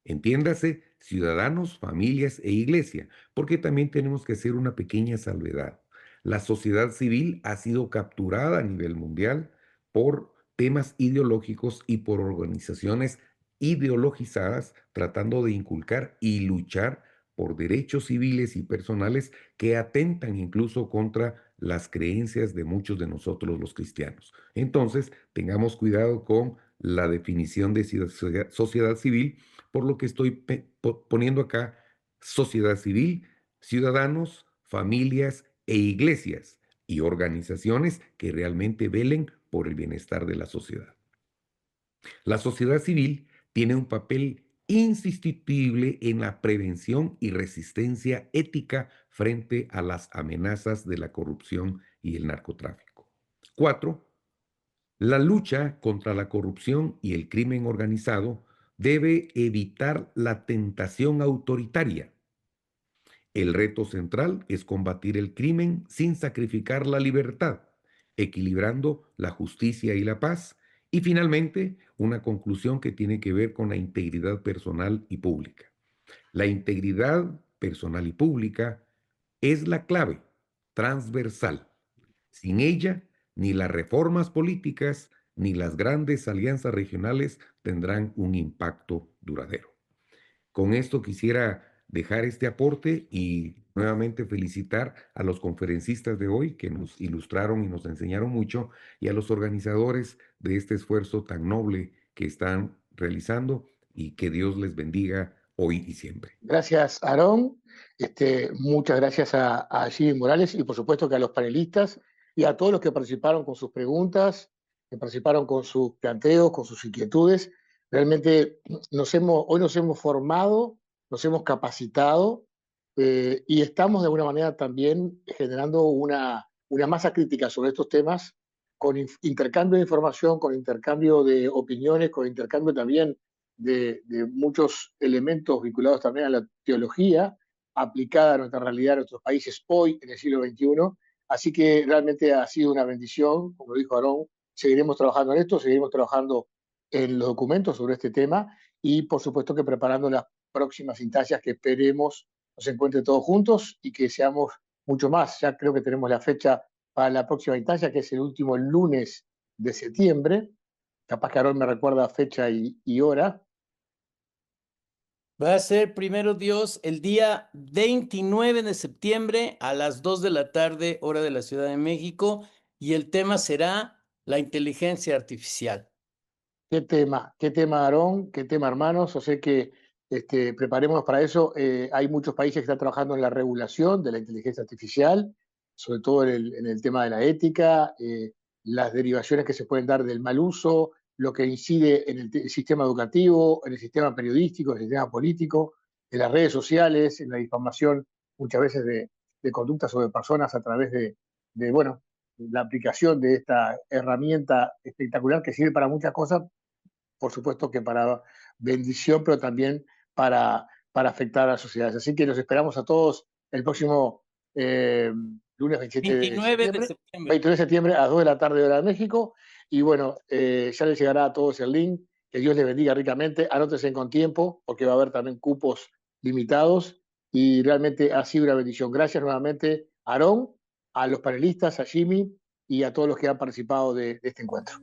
Entiéndase, ciudadanos, familias e iglesia, porque también tenemos que hacer una pequeña salvedad. la sociedad civil ha sido capturada a nivel mundial por temas ideológicos y por organizaciones ideologizadas tratando de inculcar y luchar por derechos civiles y personales que atentan incluso contra las creencias de muchos de nosotros los cristianos. Entonces, tengamos cuidado con la definición de sociedad civil, por lo que estoy poniendo acá sociedad civil, ciudadanos, familias e iglesias y organizaciones que realmente velen por el bienestar de la sociedad. La sociedad civil tiene un papel insustituible en la prevención y resistencia ética frente a las amenazas de la corrupción y el narcotráfico. 4. La lucha contra la corrupción y el crimen organizado debe evitar la tentación autoritaria. El reto central es combatir el crimen sin sacrificar la libertad, equilibrando la justicia y la paz. Y finalmente, una conclusión que tiene que ver con la integridad personal y pública. La integridad personal y pública es la clave transversal. Sin ella, ni las reformas políticas ni las grandes alianzas regionales tendrán un impacto duradero. Con esto quisiera dejar este aporte y nuevamente felicitar a los conferencistas de hoy que nos ilustraron y nos enseñaron mucho, y a los organizadores de este esfuerzo tan noble que están realizando, y que Dios les bendiga hoy y siempre. Gracias, Aarón. Muchas gracias a Jimmy Morales y por supuesto que a los panelistas y a todos los que participaron con sus preguntas, que participaron con sus planteos, con sus inquietudes. Realmente hoy nos hemos formado, nos hemos capacitado y estamos de alguna manera también generando una masa crítica sobre estos temas con intercambio de información, con intercambio de opiniones, con intercambio también de muchos elementos vinculados también a la teología aplicada a nuestra realidad, a nuestros países hoy, en el siglo XXI. Así que realmente ha sido una bendición, como dijo Aarón, seguiremos trabajando en esto, seguiremos trabajando en los documentos sobre este tema y por supuesto que preparando las próximas instancias que esperemos nos encuentren todos juntos y que seamos mucho más. Ya creo que tenemos la fecha para la próxima instancia, que es el último lunes de septiembre. Capaz que Aarón me recuerda fecha y hora. Va a ser, primero Dios, el día 29 de septiembre a las 2 de la tarde, hora de la Ciudad de México, y el tema será la inteligencia artificial. Qué tema, Aarón, qué tema, hermanos. O sea que preparémonos para eso. Hay muchos países que están trabajando en la regulación de la inteligencia artificial, sobre todo en el tema de la ética, las derivaciones que se pueden dar del mal uso, lo que incide en el sistema educativo, en el sistema periodístico, en el sistema político, en las redes sociales, en la difamación muchas veces de conductas sobre personas a través de la aplicación de esta herramienta espectacular que sirve para muchas cosas, por supuesto que para bendición, pero también para afectar a las sociedades. Así que los esperamos a todos el próximo lunes 27 29 de septiembre. 29 de septiembre a las 2 de la tarde hora de México. Y bueno, ya les llegará a todos el link. Que Dios les bendiga ricamente. Anótense con tiempo, porque va a haber también cupos limitados. Y realmente ha sido una bendición. Gracias nuevamente a Aarón, a los panelistas, a Jimmy y a todos los que han participado de este encuentro.